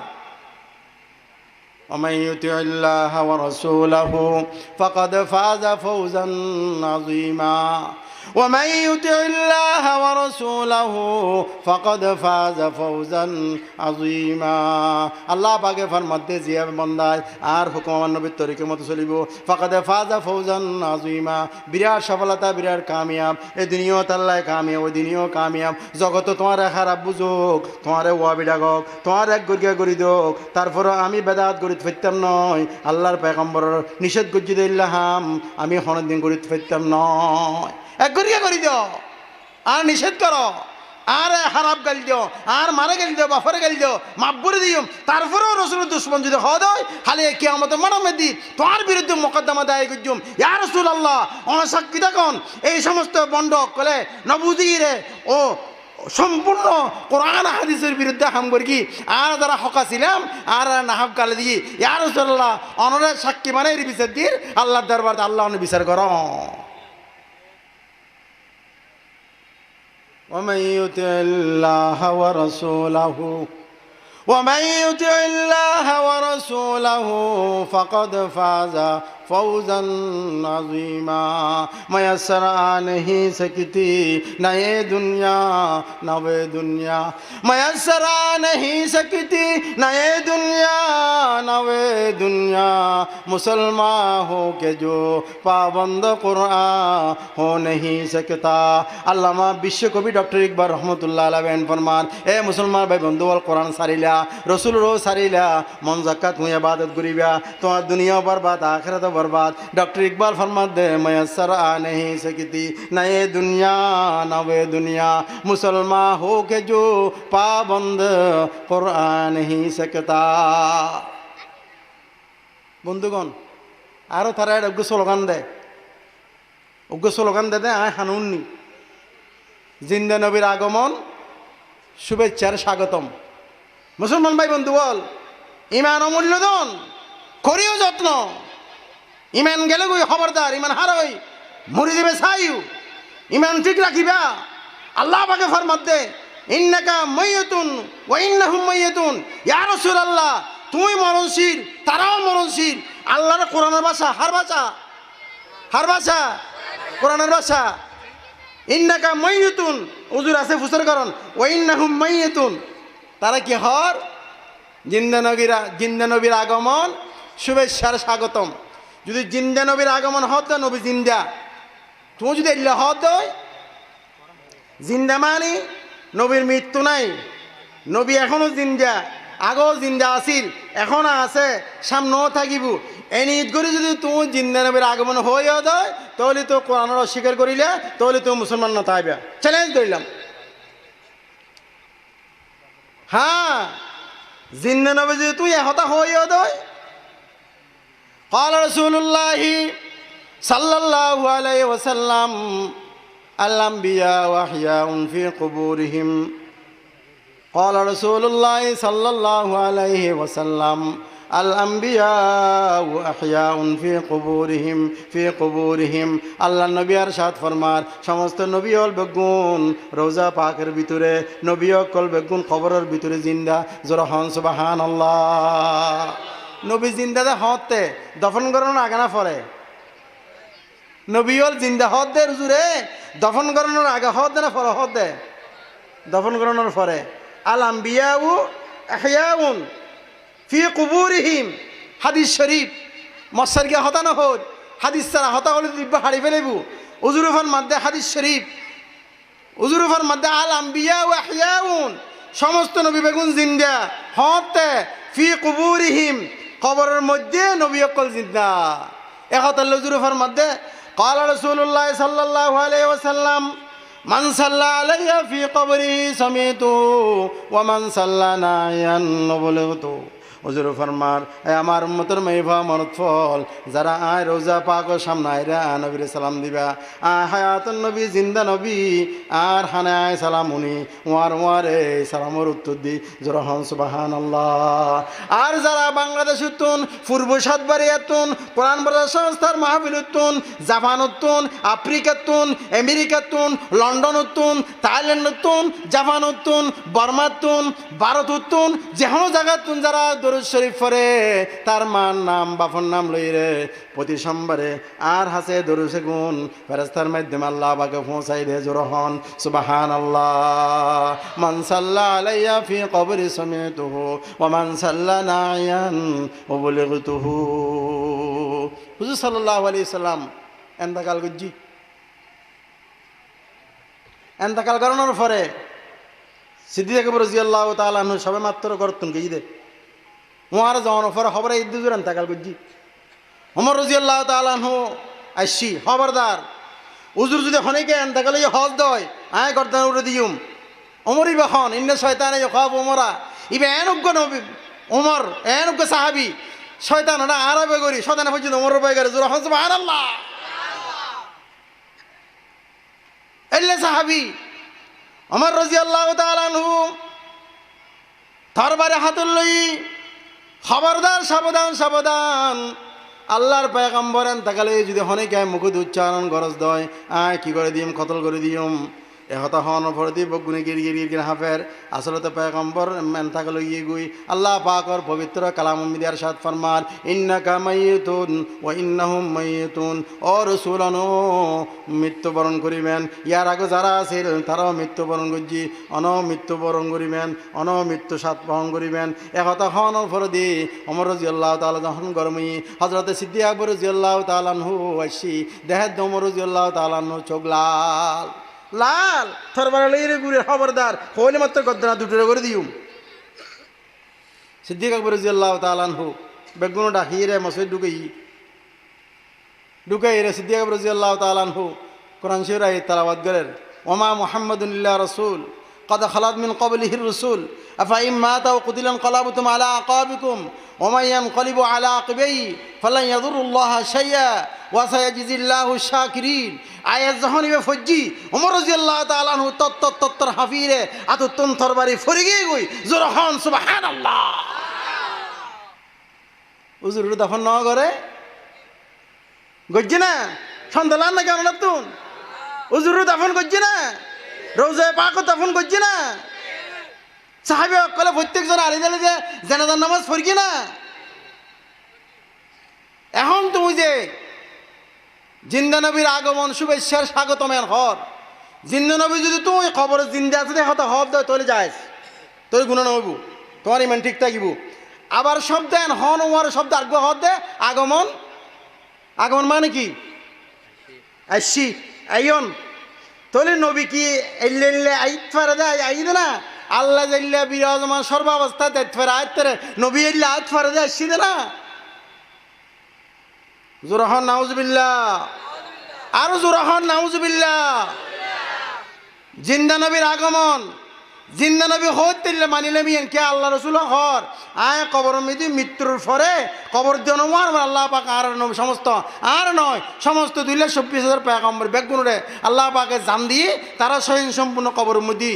ومن يطع الله ورسوله فقد فاز فوزا عظيما ومن يطع الله ورسوله فقد فاز فوزا عظيما আল্লাহ পাকে ফরমাতে জিয়া বান্দায় আর হুকুম আমার নবীর তরিকের মতো চলিব ফাকাদ ফাজা ফৌজান আযীমা বিরাট সফলতা বিরাট কামিয়াব এই দুনিয়াও আল্লাহ কামিয়াব ওই দুনিয়াও কামিয়াব জগত তোমার খারাপ বুঝুক তোমার ওয়াবি ডাকক তোমার এক গরিয়া করি দোক তারপর আমি বেদাত গরিত ফেরতাম নয় আল্লাহর পয়গম্বর নিষেধ গজ্জি দিল্লাহাম আমি হনদিন গরিত ফেরতাম নয় এক গরিয়া করি দিও আর নিষেধ করো আর খারাপ গাল দিও আর মারে গাল দিও বাফরে গাল দিও মাব্বরে দিও তারপরেও রসুলের দুশ্মন যদি হদ হয় খালি কিয়ামতের মানবে দি তোমার বিরুদ্ধে মোকদ্দমা দায় করছুম ইয়া রাসূলুল্লাহ অনসাক্ষী দেখুন এই সমস্ত বন্ডক কলে নবুজিরে ও সম্পূর্ণ কোরআন হাদিসের বিরুদ্ধে হাম করি কি আর যারা হকা ছিলাম আর নাহাব কালে দিয়ে ইয়া রাসূলুল্লাহ অনরের সাক্ষী মানে এর বিচার দিয়ে আল্লাহর দরবার আল্লাহ বিচার কর ومن يطع الله ورسوله ومن يطع الله ورسوله فقد فاز فوزا عظيما میسر نہیں سکتی نئے دنیا نوے دنیا میسر نہیں سکتی نئے دنیا نوے دنیا مسلمان ہو کے جو پابند قرآن ہو نہیں سکتا علامہ বিশ্বকবি ডক্টর ইকবাল রহমতুল্লাহ আলাইহি বেন ফরমান এ মুসলমান ভাই বন্ধু বল কোরআন সারিলা রসুল রো সারিলা মন জাকাত মুই ইবাদত করিবা তোমার দুনিয়া বরবাদ আখিরাত बर्बाद डॉक्टर इकबाल फरमाते दे मैसर आ नहीं सकती नए दुनिया नवे दुनिया मुसलमान हो के जो पाबंद कुरान नहीं सकता बंधुगण आरो तारा उग्र स्लोगान दे आय हानुन्नी जिंदा नबीर आगमन शुभेच्छार स्वागतम मुसलमान भाई बंधु बल इमान अमूल्य धन करिও যত্ন ইমান গেলে গই খবরদার ইমান হারাই মরি যাবে সাইউ ইমান ঠিক রাখিবা আল্লাহ পাকে ফরমাতে ইন্নাকা মাইয়াতুন ওয়া ইন্নাহুম মাইয়াতুন ইয়া রাসূলুল্লাহ তুমি মরণশীল তারাও মরণশীল আল্লাহর কোরআনের ভাষা হার ভাষা কোরআনের ভাষা ইন্নাকা মাইয়াতুন হুজুর আছে ফুসর করন ওয়া ইন্নাহুম মাইয়াতুন তারা কি হর জিন্দা নবীর আগমন শুভেচ্ছার স্বাগতম যদি জিন্দা নবীর আগমন হত নবী জিন্দা তুমি যদি এল্লা হত জিন্দা মানে নবীর মৃত্যু নাই নবী এখনো জিন্দা আগেও জিন্দা আছিল এখনো আছে সামনেও থাকিব এনি ঈদ করে যদি তুমি জিন্দা নবীর আগমন হয়ে দেয় তাহলে তো কোরআনের অস্বীকার করিলে তাহলে তুমি মুসলমান না তাইবা চ্যালেঞ্জ দিলাম হ্যাঁ জিন্দা নবী যদি তুই এহতা হয়ে দেয় قال رسول الله صلى الله عليه وسلم الأنبياء أحياء في قبورهم قال رسول الله صلى الله عليه وسلم الأنبياء أحياء في قبورهم আল্লাহ নবী ارشاد ফরমান সমস্ত নবী হল বেগুন রোজা পাকের ভিতরে নবী হল বেগুন কবরের ভিতরে জিন্দা জোরে হন সুবহানাল্লাহ নবী জিন্দাদে হতে দফন করানোর আগে না পরে নবী হল জিন্দা হত দে হুজুরে দফন করানোর আগে হত দে না পরে হত দে দফন করানোর পরে আল আম্বিয়াউ আহইয়াউন ফি কুবুরিহিম হাদিস শরীফ মশার গিয়া হতা না হত হাদিস ছাড়া হতা হলে দিব্য হাড়ি ফেলেবু উজুরুফার মধ্যে হাদিস শরীফ উজুরুফার মধ্যে আল আম্বিয়াউ আহইয়াউন সমস্ত নবী বেগুন জিন্দা হতে ফি কুবুরিহিম কবরের মধ্যে নবী অকল জিন্দা একতাল্লা জুরুফার মধ্যে قال رسول الله صلى الله عليه وسلم من صلى علي في قبري سمعته ومن صلى نايا بلغته হুজুর ফরমার আমার উম্মতের মেহবা মনত ফল যারা আয় রোজা পাক সামনে আইরা নবীর সালাম দিবা হায়াতুন নবী জিন্দা নবী আর হানে আয় সালাম উনি ওয়ারে সালামের উত্তর দি জরহন সুবহানাল্লাহ আর যারা বাংলাদেশ উত্তুন পূর্ব সাতবাড়ি এতুন কোরআন প্রচার সংস্থার মাহফিল উত্তুন জাপান উত্তুন আফ্রিকা উত্তুন আমেরিকা উত্তুন লন্ডন উত্তুন থাইল্যান্ড উত্তুন জাপান উত্তুন বর্মা উত্তুন ভারত উত্তুন যেন জায়গা যারা দরুদ শরীফ পড়ে তার মার নাম বাপর নাম লই রে প্রতি সোমবারে আর হাসে দরুদ গুণ ফেরেশতার মাধ্যমে আল্লাহ পাকে পৌঁছাই দে জোরহন সুবহানাল্লাহ মান সাল্লা আলাইয়া ফি কবরি সামিতুহু ওয়া মান সাল্লা নাইয়ান ওয়া বুলিগতুহু হুজুর সাল্লাল্লাহু আলাইহি সাল্লাম এন্তাকাল করজি এন্তাকাল করানোর পরে সিদ্দিক আকবর রাদিয়াল্লাহু তাআলা আনহু সবে মাত্র করতেন গেই দে ওয়ার যাওয়ানোর পরে খবরে ইদ্দুজুর এন্তাকাল করজি ওমর রাদিয়াল্লাহু তাআলা আনহু আইসি খবরদার উজুর যদি হনেকে এন্তাকালে হজ দয় আয় গর্দান উড়ে দিউম ওমরই বখন ইন্না শয়তানে ইয়াখাফু ওমরা ইবে এনজ্ঞ নবী ওমর এনজ্ঞ সাহাবী শয়তানরা আরবে করি শয়তানে পর্যন্ত ওমর রবে করে জোর সুবহানাল্লাহ এল্লে সাহাবী ওমর রাদিয়াল্লাহু তাআলা আনহু তরবারে হাতুল লই খবরদার সাবধান সাবধান আল্লাহর পয়গম্বর এন্তাকালে যদি হনেকে মুখে উচ্চারণ গরজ দয় আয় কি করে দিম কতল করে দিম এহতা হন ফরদি বগুনি গির হাফের আসলতে পয়গম্বর এন্তাকালে গিয়ে গুই আল্লাহ পাকর পবিত্র কালাম মিদিয়ার সাথ ফরমান ইন্নাকা মাইয়িতুন ওয়া ইন্নাহুম মাইয়িতুন ও রাসূলানো মৃত্যুবরণ করিবেন ইয়ার আগে যারা আছে তারাও মৃত্যুবরণ করজি মৃত্যুবরণ করিবেন মৃত্যু সাথ বহন করিবেন এহতা হন ফরদি ওমর রাদিয়াল্লাহু তাআলা যখন গরমি হযরতে সিদ্দিক আকবর রাদিয়াল্লাহু তাআলা আনহু আইসি দেহে ওমর রাদিয়াল্লাহু তাআলা আনহু চোখ লাল লাল থরবার লইরে গুরে খবরদার হইলে মাত্র গদ্দনা দুটো করে দিউম সিদ্দিক আকবর রাদিয়াল্লাহু তাআলা আনহু বেগুনটা হিরে মসজিদ ঢুকাই রে সিদ্দিক আকবর রাদিয়াল্লাহু তাআলা আনহু কোরআন শরীফ আয়াত তেলাওয়াত করেন ওমা মুহাম্মাদুন ইল্লা রাসূল قد خلت من قبله الرسل أفإن مات أو قتل انقلبتم على أعقابكم ومن ينقلب على عقبيه فلن يضر الله شيئا وسيجزي الله الشاكرين আয়াত যখন ইবে ফজ্জি ওমর রাদিয়াল্লাহু তাআলা আনহু তত্তর হাফিরে আতুতন তরবারি ফরিগে গই জোরহান সুবহানাল্লাহ হুজুর দফন না করে গজ্জি না সন্তান না কেমন তুন হুজুর দফন গজ্জি না রোজায় পাক দফন গজ্জি না সাহাবী কলে প্রত্যেকজন আলি দিলে যে জানাজার নামাজ পড়ি না এখন তুমি যে জিন্দা নবীর আগমন শুভেচ্ছার স্বাগতমের হর জিন্দা নবী যদি তুমি খবরের জিন্দা আছে দেখো তো হব দেয় তোলে যাইস তোর গুণ নবু তোমার ইমান ঠিক থাকিব আবার শব্দ এন হন ওয়ার শব্দ আগ্রহ হদ দে আগমন আগমন মানে কি আসছি আইন তোলে নবী কি এল্লে আইত ফারে দেয় আইদ না আল্লাহ জাল্লা বিরাজমান সর্বাবস্থা দেয় ফেরে আয়ত নবী এল্লে আয়ত ফারে দেয় আসছি দে না জোরহন নাউজুবিল্লাহ আরো জোরহন নাউজুবিল্লাহ জিন্দা নবীর আগমন জিন্দা নবী হতে মানিলে মিয়েন কে আল্লাহ রসুল হর আয় কবর মিদি মৃত্যুর পরে কবর জনমার আল্লাহ পাক আর সমস্ত আর নয় সমস্ত 2,26,000 পয়গম্বর বেগুনরে আল্লাহ পাকে জান দিয়ে তারা স্বয়ং সম্পূর্ণ কবর মধ্যে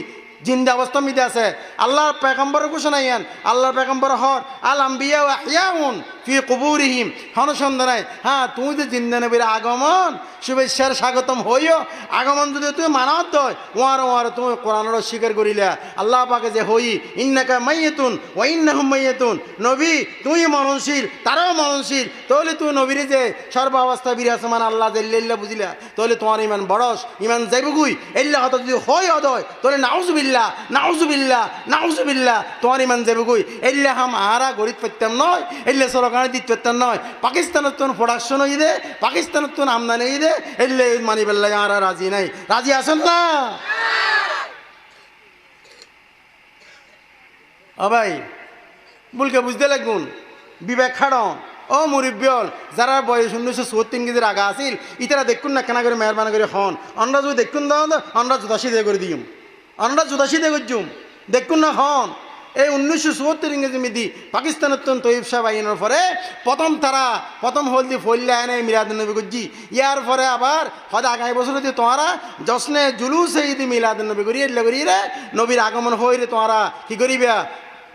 জিন্দা অবস্থা মিদে আছে আল্লাহর পয়গম্বরের ঘোষণা ইয়ান আল্লাহর পয়গম্বর হর আল আম্বিয়া ওয়া ইয়াউন ফি কুবুরিহিম অনুসন্ধানে হ্যাঁ তুমি যে জিন্দা নবীর আগমন শুভেচ্ছার স্বাগতম হইও আগমন যদি তুমি মানত দয় ওয়ার তুমি কোরআনের স্বীকার করিলা আল্লাহ পাকে যে হই ইন্নাকা মাইয়াতুন ওয়া ইন্নাহুম মাইয়াতুন নবী তুই মরণশীল তারাও মরণশীল তাহলে তুই নবীর যে সর্বাবস্থা বিরাজমান আল্লাহ জাল্লাল্লাহ বুঝিলা তাহলে তোমার ইমান বড়স ইমান যাইবগুই এল্লা হত যদি হয় অদয় তাহলে নাউজুবিল্লাহ নাউজুবিল্লাহ নাউজুবিল্লাহ তোমার ইমান যাইবগুই এল্লা হাম আরা গরিব পেতাম নয় এল্লা সরকার দিত পেতাম নয় পাকিস্তানের তো প্রোডাকশন হই দে পাকিস্তানের তো আমদানি হই দে এল্লে মানি বেল্লা আর রাজি নাই রাজি আছেন না ও ভাই বুলকে বুঝতে লাগুন বিবেক খাড়ন ও মুরিব্বল যারা বয়স 1974 কেজির আগা আছিল ইতারা দেখুন না কেনা করে মেহরবানি করে হন আমরা যদি দেখুন দাও আমরা জুদাসি দিয়ে করে দিম আমরা জুদাসি দিয়ে করছুম দেখুন না হন এই 1974 ইংরেজি মিদি পাকিস্তানের তো তৈব সাহেব আইনের পরে প্রথম হলদি ফল্লে আইনে মিলাদুন নবী গজ্জি ইয়ার পরে আবার হয়তো আগামী বছর যদি তোমারা জশ্নে জুলুসে ঈদ মিলাদুন নবী করি এলে করি রে নবীর আগমন হই রে তোমারা কি করিবা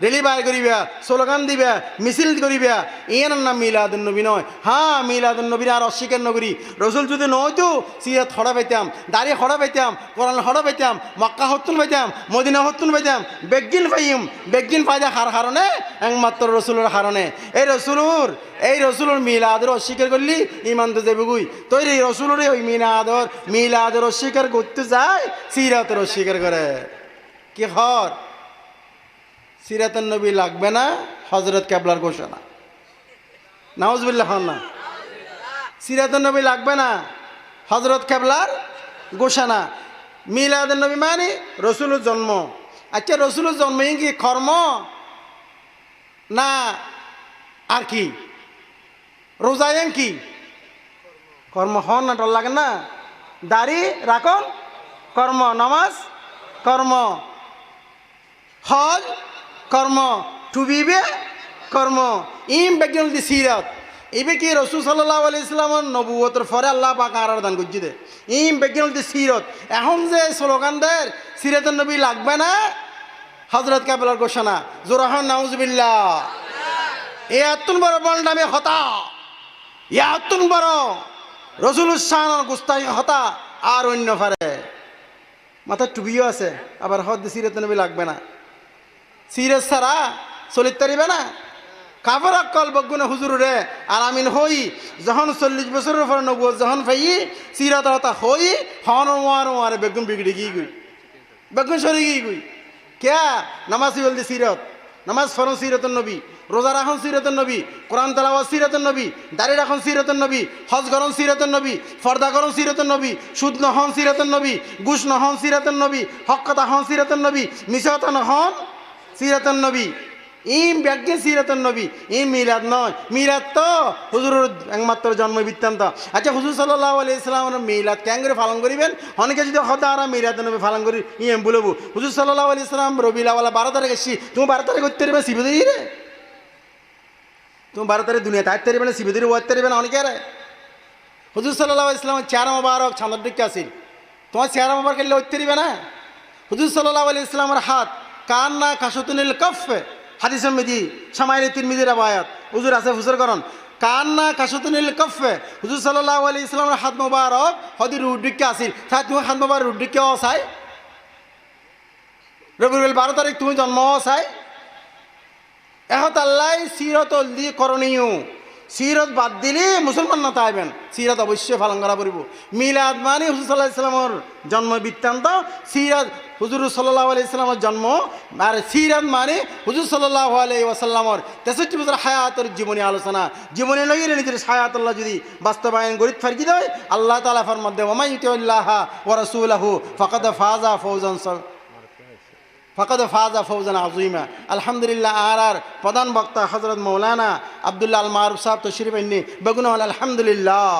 রেলি বাইর করিবা, স্লোগান দিবা, মিছিল করিবা, এর নাম মিলাদুন নবী নয়। হ্যাঁ, মিলাদুন নবীর আর অস্বীকার নগরী। রসুল যদি নয়তো সিরাত হড়া পাইতাম, দাড়ি হড়া পাইতাম, কোরআন হড়া পাইতাম, মক্কা হতুন পাইতাম, মদিনা হতুন পাইতাম, বেগিন পাইম, বেগিন পাইদা হারণে একমাত্র রসুলের হারণে। এই রসুলের মিলাদের অস্বীকার করলি ইমান তো যাবেগুই। তো এই রসুলের ওই মিলাদের অস্বীকার করতে যায়, সিরাতের অস্বীকার করে। কি হর সিরাতের নবী লাগবে না, হজরত কেবলার ঘোষণা। নাউজুবিল্লাহ হন না। সিরাতের নবী লাগবে না, হজরত কেবলার ঘোষণা। মিলাদের নবী মানে রসুলের জন্ম। আচ্ছা, রসুলের জন্ম কি কর্ম না আর কি? রোজায়েন কি কর্ম? হন না, ডর লাগে না? দাড়ি রাখুন কর্ম, নামাজ কর্ম, হজ কর্ম, টুবিবে কর্ম। ইম বেগন দি সিরাত এবে কি রসুল সাল্লাল্লাহু আলাইহি সাল্লামের নবুয়তের পরে আল্লাহ পাক আর দান করছি দে। ইম বেগন দি সিরত। এখন যে স্লোগানদের সিরাতের নবী লাগবে না, হজরত কেবলার ঘোষণা। জোরাহন নাউজুবিল্লাহ। এ এতন বড় বলডামে হতা, এতন বড় রসুলুর শানের গুস্তাখি হতা আর অন্য ফারে। মাথায় টুপিও আছে, আবার হদ সিরাতের নবী লাগবে না। সিরাত ছাড়া চলিত পারিবে না। কাপড় অকল বগুনে হুজুরে আর আমিন হই যখন 40 বছরের পর নবুয়ত যখন পাই সিরাত হতা হই হন মারে বেগুন বিগড়ে গিয়ে গুই, বেগুন সরে গিয়ে গুই। কে নামাজ বলতে সিরত, নামাজ ফরন সিরতের নবী, রোজা রাখন সিরতের নবী, কোরআন তেলাওয়াত সিরতের নবী, দাড়ি রাখন সিরতের নবী, হজ গরম সিরতের নবী, ফর্দা গরম সিরতের নবী, সুদ নহন সিরতের নবী, গুশ নহন সিরতের নবী, হক কথা হন সিরতের নবী, মিশাতা নহন সিরতের নবী। ইম ব্যাজ্ঞে সিরাতের নবী। ইম মিলাদ নয়। মিলাদ তো হুজুরের একমাত্র জন্ম বৃত্তান্ত। আচ্ছা, হুজুর সাল্লাল্লাহু আলাইহি সাল্লামের মিলাদ কেন করে পালন করিবেন? অনেকে যদি হতা আর মিলাদ নবী পালন করি ইম বলবো হুজুর সাল্লাল্লাহু আলাইহি সাল্লাম রবিউল আউয়াল 12 তারিখ এসছি, তুমি 12 তারিখ করতে পারবে সিবিদি রে? তুমি 12 তারিখ দুনিয়া তাইতে পারবে না, সিবিদির ওয়াইতে পারবে না অনেকে রে। হুজুর সাল্লাল্লাহু আলাইহি সাল্লামের চেহারা মোবারক চাঁদের দিকে আসিল, তোমার চেহারা মোবারক এলে ওইতে পারবে না। হুজুর সাল্লাল্লাহু আলাইহি সাল্লামের হাত কান্না কাশতুনিল কফে, হাদিসের মেজি সামাইল তিরমিজির রওয়ায়াত। হুজুর আছে ফুসর করন কান্না কাশতুনিল কফে। হুজুর সাল্লাল্লাহু আলাইহি সাল্লামের হাত মোবারক হদি রুডিকে আসিল। তাই তুমি হাত মোবারক রুডিকে অসাই রবিউল 12 তারিখ তুমি জন্ম অসাই। এহত আল্লাহ সিরত দি করণীয়। সিরত বাদ দিলে মুসলমান না তাইবেন, সিরত অবশ্যই পালন করা পড়ব। মিলাদ মানে হুজুর সাল্লাল্লাহু আলাইহি সাল্লামের জন্ম বৃত্তান্ত। সিরাত হুজুর সাল্লাল্লাহু আলাইহি সাল্লামের জন্ম, আর সিরাত মানে হুজুর সাল্লাল্লাহু আলাইহি ওয়াসাল্লামের 63 বছর হায়াতের জীবনী আলোচনা। জীবনী লইয়ে নিজের হায়াতুল্লাহ যদি বাস্তবায়ন গরিত ফারকি দেয়, আল্লাহ তাআলা ফরমান দেয় ওয়া ইউতিল্লাহ ওয়া রাসূলহু ফাকাদ ফাজা ফৌজান আযীমা। আলহামদুলিল্লাহ। আর প্রধান বক্তা হযরত মৌলানা আব্দুল্লাহ আল মারুফ সাহেব তশরিফ আননি বেগুন হল আলহামদুলিল্লাহ।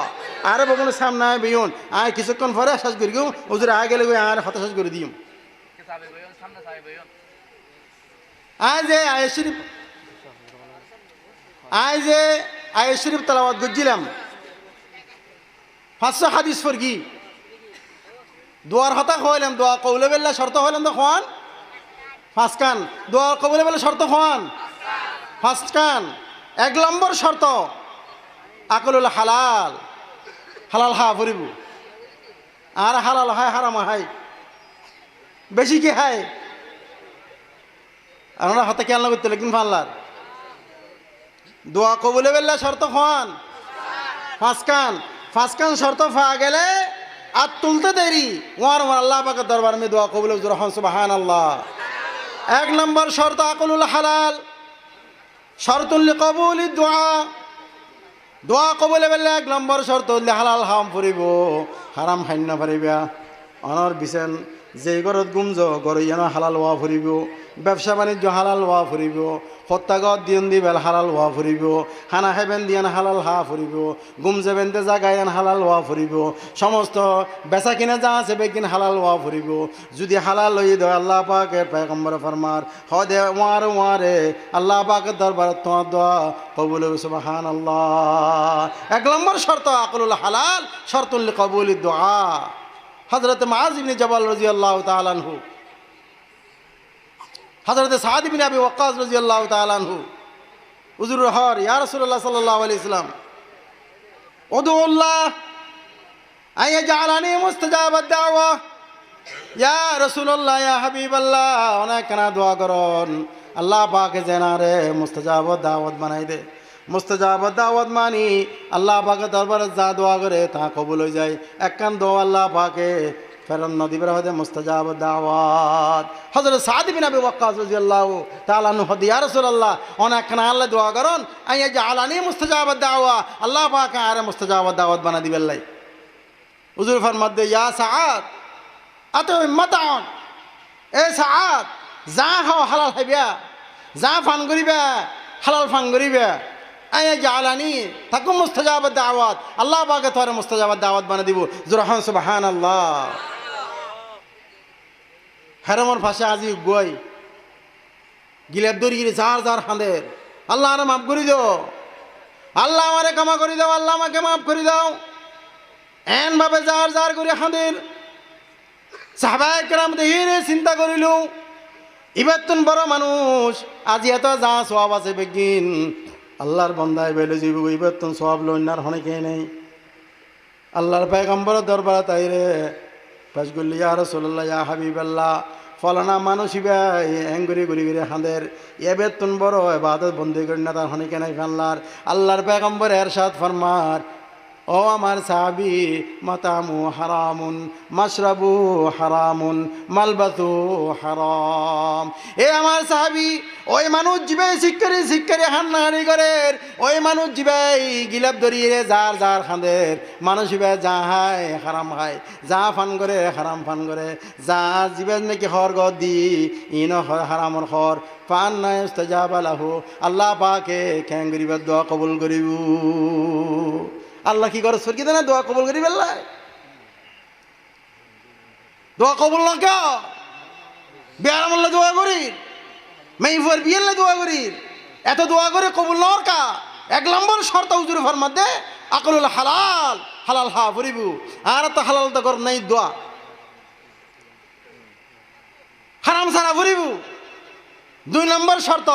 আর বেগুন সামনে বেগুন আয় কিছুক্ষণ পরে শেষ করি গিয়ে হুজুর আগে গেলে আর হতাশ করে দিম। আয় যে আয় শরীফ তেলাওয়াত করছিলাম 500 হাদিস ফরকি দোয়ার হতা খাওয়াইলাম। দোয়া কবুলে বেল্লা শর্ত হইলাম তো খান 5 কান। দোয়া কবুলে বেল্লা শর্ত খান 5 কান। 1 নম্বর শর্ত আকলুল হালাল, হালাল হা ফুরিব। আর হালাল হয় হারাম হয় বেশি কি হয় আমরা হাতে খেয়াল না করতে কিন্তু ফানলার দোয়া কবুলে বেল্লা শর্ত খান 5 কান। 5 কান শর্ত পাওয়া গেলে আর তুলতে দেরি ওয়ার আল্লাহ পাকের দরবার মে দোয়া কবুল রহমান সুবহানাল্লাহ। 1 নম্বর শর্ত আকলুল হালাল, শর্তুল লিকবুলি দোয়া। দোয়া কবুলে বেল্লা 1 নম্বর শর্ত হলে হালাল হাম ফুরিব, হারাম খাইন না পারিবা। অনর বিছেন যে ঘরত গুমজ গড় যেন হালাল ওয়া ফুরিব, ব্যবসা বাণিজ্য হালাল ওয়া ফুরিব, হত্যাগত দিন দিবেল হালাল ওয়া ফুরিব, খানা খাইবেন দিয়ান হালাল হা ফুরিব, গুম যাবেন তে জাগায়ান হালাল ওয়া ফুরিব, সমস্ত বেচা কিনা যা আছে বেকিন হালাল ওয়া ফুরিব। যদি হালাল লই দেয় আল্লাহ পাকের পয়গম্বর ফরমার হদে ওয়ারে আল্লাহ পাকের দরবার তোমার দোয়া কবুল সুবহানাল্লাহ। 1 নম্বর শর্ত আকলুল হালাল, শর্তুল লিকবুলি দোয়া। হযরত মুআয ইবনে জাবাল রাদিয়াল্লাহু তাআলা আনহু হযরত সাদ ইবনে আবি ওয়াক্কাস রাদিয়াল্লাহু তাআলা আনহু হুজুর হর ইয়া রাসূলুল্লাহ সাল্লাল্লাহু আলাইহি সাল্লাম উদুল্লাহ আইয়াজআলানি মুস্তাজাবাদ দাওয়া ইয়া রাসূলুল্লাহ ইয়া হাবিবাল্লাহ অনেক কানা দোয়া করন আল্লাহ পাকে জেনারে মুস্তাজাবাদ দাওয়াত বানাই দে মুস্তাজাবাদ দাওয়াত মানি আল্লাহ পাকে দরবারে যা দোয়া করে তা কবুল হয়ে যায় এক কান দোয়া আল্লাহ পাকে ফেরন নদী বের হতে মুস্তাজাবাদ দাওয়াত হযরত সাদ ইবনে আবি ওয়াক্কাস রাদিয়াল্লাহু তাআলা আনহু ইয়া রাসূলুল্লাহ অনেক কানা আল্লাহ দোয়া করন আইয়াজআলানি মুস্তাজাবাদ দাওয়া আল্লাহ পাকে আরে মুস্তাজাবাদ দাওয়াত বানা দিবেন লাই হুজুর ফরমাতে ইয়া সাদ আতো মাতান এ সাদ যা হাও হালাল খাইবা যা ফান করিবা হালাল ফান করিবা আইয়াজআলানি তাকুম মুস্তাজাবাদ দাওয়াত আল্লাহ পাকে তোরে মুস্তাজাবাদ দাওয়াত বানা দিব জুরহান সুবহানাল্লাহ হারামর ভাষা আজি গই গিলাপ দরি গিরে যার যার হাঁদের আল্লাহ আরে মাফ করে দাও আল্লাহ আমারে ক্ষমা করে দাও আল্লাহ আমাকে মাফ করে দাও এন ভাবে যার যার করে হাঁদের সাহাবায়ে কেরাম দেহিরে চিন্তা করিল ইবাতুন বড় মানুষ আজি এত যা সওয়াব আছে বেগিন আল্লাহর বান্দায় বেলে জীব ইবাতুন সওয়াব লইনার হনেকে নেই আল্লাহর পয়গম্বরের দরবারে তাইরে পাশ করলি ইয়া রাসূলুল্লাহ ইয়া হাবিবাল্লাহ ফলানা মানুষ ইবা এঙ্গুরি গুরি গুরি হাঁদের এবেতুন বড় ইবাদত বন্দি করি না তার হনেকে নাই আল্লাহর আল্লাহর পয়গম্বর এরশাদ ফরমার ও আমার সাহাবি মাতামু হারামুন মাশরাবু হারামুন মালবাসু হারাম এ আমার সাহাবি ওই মানুষ জিবে শিক্ষারি হান্নাহারি করের ওই মানুষ জিবে গিলাপ ধরিয়ে যার যার খাঁদের মানুষ জিবে যা হায় হারাম খায় যা ফান করে হারাম ফান করে যা জিবে নাকি হর গদ দি ইন হারামর হর পান নাই ইস্তাজাবা লাহু আল্লাহ পাকে খ্যাং গরিবার দোয়া কবুল করিব আল্লাহ কি করে সরকি দেয় না দোয়া কবুল করি বেল্লাই দোয়া কবুল না কেউ বিয়ার আমল্লা দোয়া করি মেইফুয়ার বিয়েল্লা দোয়া করি এত দোয়া করে কবুল নর কা এক নম্বর শর্ত হুজুর ফরমাত দে আকলুল হালাল হালাল হা ফুরিবু আর তো হালাল তো কর নাই দোয়া হারাম সারা ফুরিবু দুই নম্বর শর্ত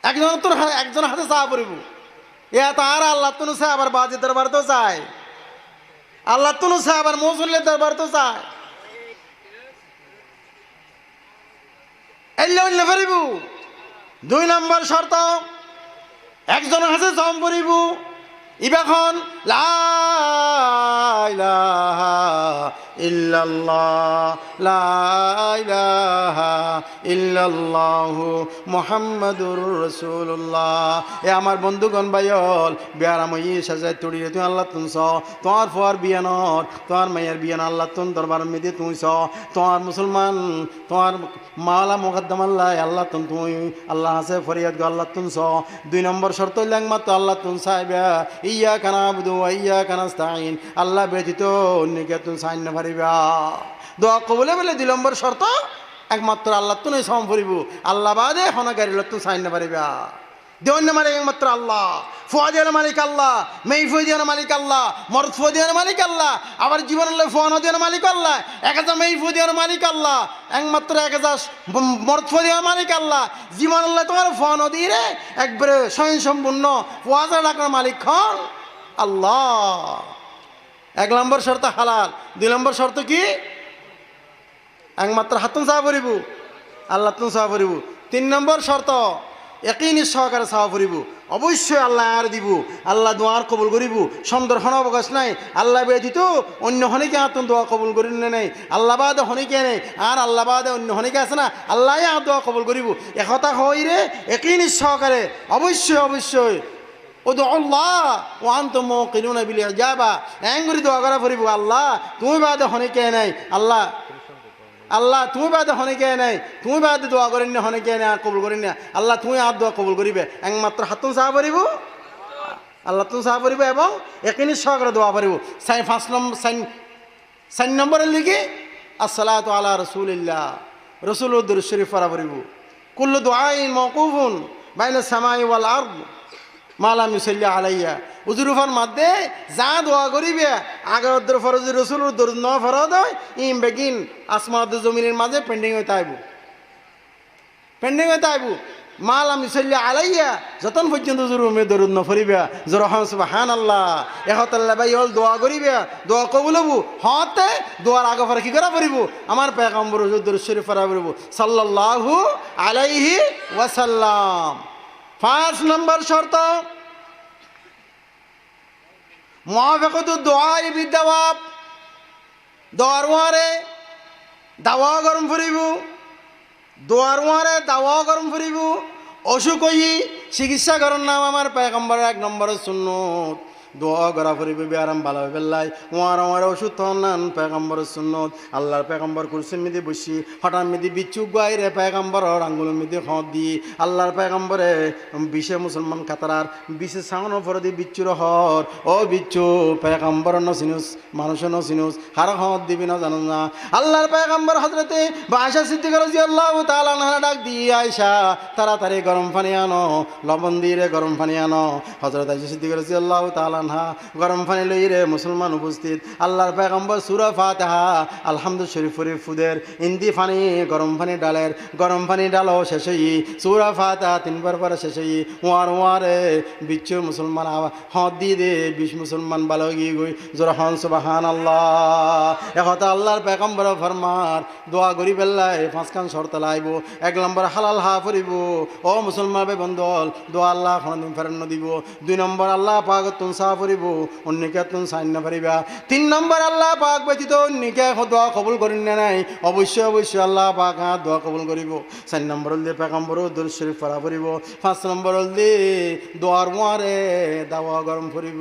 একজন হাতে চা ফুরিবু এ তার আল্লাহ তুনু সে আবার বাজি দরবার তো চায় আল্লাহ তুনু সে আবার মৌসুলের দরবার তো চায় এলে অন্য ফেরিবু দুই নম্বর শর্ত একজন হাসে জম করিবু ইবাখন লা ইলাহা ইল্লাল্লাহ লা ইলাহা ইল্লাল্লাহু মুহাম্মাদুর রাসূলুল্লাহ এ আমার বন্ধুগণ ভাইল বিয়ারাময়ী সাজায় তুড়িয়ে তুই আল্লাহ তুনছ তোমার ফুয়ার বিয়ানর তোমার মায়ের বিয়ান আল্লাহ তুন দরবার মেদে তুইছ তোমার মুসলমান তোমার মাওলা মুকদ্দম আল্লাহ তুন তুই আল্লাহ হাসে ফরিয়াদ গো আল্লাহ তুনছ দুই নম্বর শর্ত একমাত্র আল্লাহ তুন সাহেবা ইয়াকা নাবুদু ওয়া ইয়াকা নাস্তাঈন আল্লাহ ব্যতীত অন্যকে তুন সাইন না পারিবা দোয়া কবুলে বলে দুই নম্বর শর্ত একমাত্র আল্লাহ তুন সম পড়িব আল্লাহ বাদে হনকারী লোক তুন সাইন না পারিবা দেওয়ান্য মালিক একমাত্র আল্লাহ ফুয়াদিয়ার মালিক আল্লাহ মেই ফুয়াদিয়ার মালিক আল্লাহ মরদ ফুয়াদিয়ার মালিক আল্লাহ আবার জীবন আল্লাহ ফুয়ান দিয়ার মালিক আল্লাহ এক হাজার মেই ফুয়াদিয়ার মালিক আল্লাহ একমাত্র এক হাজার মরদ ফুয়াদিয়ার মালিক আল্লাহ জীবন আল্লাহ তোমার ফুয়ান দিয়ে একবারে স্বয়ং সম্পূর্ণ ফুয়াজার ডাকার মালিক খন আল্লাহ এক নম্বর শর্ত হালাল দুই নম্বর শর্ত কি একমাত্র হাতুন চাওয়া পড়িব আল্লাহ তুন চাওয়া পড়িব তিন নম্বর শর্ত একই সহকারে চাওয়া পড়িব অবশ্যই আল্লাহ আর দিব আল্লাহ দোয়ার কবুল করিব সন্দর্শন অবকাশ নাই আল্লাহ ব্যতীত অন্য হনিকে আতুন দোয়া কবুল করি নাই আল্লাহ বাদে হনিকে নেই আর আল্লাহ বাদে অন্য হনিকে আছে না আল্লাহ আর দোয়া কবুল করিব একতা হই রে একই সহকারে অবশ্যই অবশ্যই ওদু আল্লাহ ওয়ান্তুম মুকিনুনা বিল ইজাবা এঙ্গুরি দোয়া করা পড়িব আল্লাহ তুমি বাদে হনিকে নাই আল্লাহ আল্লাহ তুমি বাদে হনিকে নাই তুমি বাদে দোয়া করেন না হনিকে নাই আর কবুল করেন না আল্লাহ তুমি আর দোয়া কবুল করিবে একমাত্র হাতুন চাহ পড়িব আল্লাহ তুমি চাহ পড়িব এবং একই সহকারে দোয়া পড়িব সাইন নম্বরের লিখি আসসালাতু আলা রাসূলিল্লাহ রাসূলুর দুরূদ শরীফ পড়া পড়িব কুল্লু দুআইন মাওকুফুন বাইনা সামাই ওয়াল আরদ মালাম ইউসাল্লি আলাইয়া উজুরুফার মধ্যে যা দোয়া করিবে আগের ফরজ রসুল দরুদ ন ফরদ হয় ইম বেগিন আসমাদ জমিনের মাঝে পেন্ডিং হইতে আইব পেন্ডিং হইতে আইব মালাম ইউসাল্লি আলাইয়া যতন পর্যন্ত জুরুমে দরুদ ন ফরিবে জরহান সুবহানাল্লাহ এহতাল্লাহ ভাই হল দোয়া করিবে দোয়া কবুল হবু হতে দোয়ার আগে পরে কি করা পড়িব আমার পয়গম্বর হুজুর দরুদ শরীফ পড়া পড়িব সাল্লাল্লাহু আলাইহি ওয়াসাল্লাম 5 নম্বর শর্ত মুআফাকাতু দুআ বিদাওয়াব দোয়ার ওয়ারে দাওয়া গরম ফুরিব দোয়ার ওয়ারে দাওয়া গরম ফুরিব অসুখ হই চিকিৎসা করার নাম আমার পয়গম্বরের 1 নম্বরের সুন্নত দোয়া করা ফুরিব বিয়ারাম ভালো বেল্লাই ওয়ার ওষুধ নান পয়গম্বরের সুন্নত আল্লাহর পয়গম্বর কুরসির মিদি বসি হঠাৎ মিদি বিচ্ছু গাইরে পয়গম্বর আঙ্গুলের মিদি হদ দি আল্লাহর পয়গম্বরে বিশে মুসলমান কাতারার বিশে সাউন ফরদি বিচ্ছুর হর ও বিচ্ছু পয়গম্বর নসিনুস মানুষ নসিনুস হার হদ দিবি না জানো না আল্লাহর পয়গম্বর হযরতে আয়েশা সিদ্দিকা রাদিয়াল্লাহু তাআলা আনহা ডাক দি আয়েশা তাড়াতাড়ি গরম পানি আনো লবণ দিয়ে গরম পানি আনো হযরত আয়েশা সিদ্দিকা রাদিয়াল্লাহু তাআলা গরম পানি লই রে মুসলমান উপস্থিত আল্লাহর পয়গম্বর সূরা ফাতিহা আলহামদুলিল্লাহ শরীফ ফুদের ইন্দি পানি গরম পানি ডালের গরম পানি ডালো শেষ হই সূরা ফাতিহা 3 বার পরে শেষ হই ওয়ারে বিচ্ছু মুসলমান হদ দি দে 20 মুসলমান ভালো গিয়ে গই জোরহান সুবহানাল্লাহ এখন আল্লাহর পয়গম্বর ফরমার দোয়া করি বেল্লাই 5 কান শর্ত লাইব 1 নম্বর হালাল হা ফরিব ও মুসলমান ভাই বন্ধল দোয়া আল্লাহ কোনদিন ফেরন দিব 2 নম্বর আল্লাহ পাক তুন ফুরিব অন্যকে তুন সাইন পারিবা 3 নম্বর আল্লাহ পাক ব্যতীত অন্যকে দোয়া কবুল করেন না নাই অবশ্যই অবশ্যই আল্লাহ পাক দোয়া কবুল করিব 4 নম্বর হল পয়গম্বর দরুদ শরীফ পড়া পড়িব 5 নম্বর হল দোয়ার মোয়ারে দাওয়া গরম ফুরিব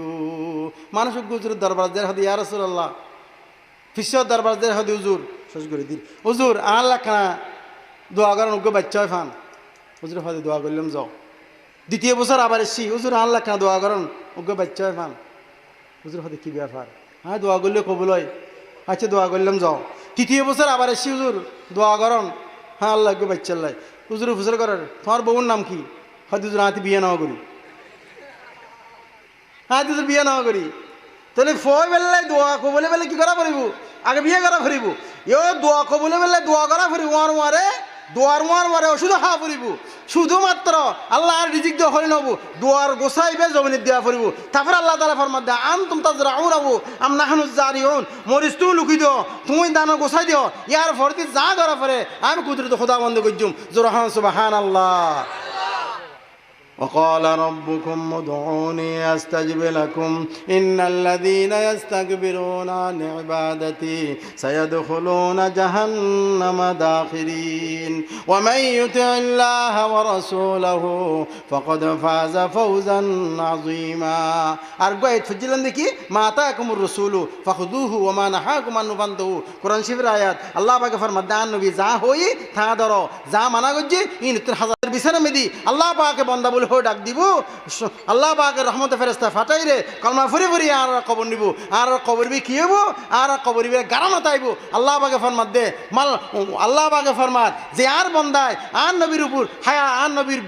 মানুষ হুজুর দরবার দের হাদি ইয়া রাসূলুল্লাহ ফিসর দরবার দের হাদি হুজুর শেষ করে দিন হুজুর আল্লাহ কানা দোয়া গরম গো বাচ্চা ফান হুজুর হাদি দোয়া করলাম যাও দ্বিতীয় বছর আবার এসছি হুজুর আল্লাহ কানা দোয়া করেন ওকে বাচ্চা হয় ফান হুজুর হাতে কী ব্যাপার হ্যাঁ দোয়া করলে কবুল হয় আচ্ছা দোয়া করলাম যাও তৃতীয় বছর আবার এসছি হুজুর দোয়া করেন হ্যাঁ আল্লাহ ওকে বাচ্চা আল্লাহ হুজুর ফুসর করার তোমার বউর নাম কি হয়তো হুজুর হাতে বিয়ে নেওয়া করি হ্যাঁ হুজুর বিয়ে নেওয়া করি তাহলে ফয় বেলায় দোয়া কবলে বেলে কি করা ফুরিব আগে বিয়ে করা ফুরিব এও দোয়া কবলে বেলে দোয়া করা ফুরিব ওয়ারে দোয়ার মারে ওষুধ হা ফুরিব শুধুমাত্র আল্লাহ আর রিজিক দিয়ে হরি নব দোয়ার গোসাইবে জমিনে দেওয়া ফুরিব তারপর আল্লাহ তাআলা ফরমান দে আন তুম তাজরাউনাহু আম নাহনু জারিউন মরিস তুই লুকি দিও তুমি দানা গোসাই দিও ইয়ার ফরতি যা করা পরে আমি কুদরত খোদা বন্ধ করজুম জোরহান সুবহানাল্লাহ وقال ربكم ادعوني استجب لكم ان الذين يستكبرون عن عبادتي سيدخلون جهنم داخرين ومن يطع الله ورسوله فقد فاز فوزا عظيما ارجوت فجلن দেখি মা আতাকুমুর রাসূল ফাখুযুহু ওয়া মা নাহাকুম আন ফান্তাহু কোরআন শরীফের আয়াত আল্লাহ পাক ফরমান দান নবী যা হই তা ধরো যা মানা গজি ইন হাজার বিছানা মেদি আল্লাহ পাকে বান্দা বলে ডাক দিব আল্লাহ পাকের রহমতে ফেরেশতা ফাটাই রে কলমা ফুরি ফুরি আর কবর নিব আর কবরবি কি হবো আর কবরবি গারানো তাইব আল্লাহ পাকে ফরমাত দে মাল আল্লাহ পাকে ফরমাত যে আর বন্দায় আর নবীর উপর হায়া আর নবীর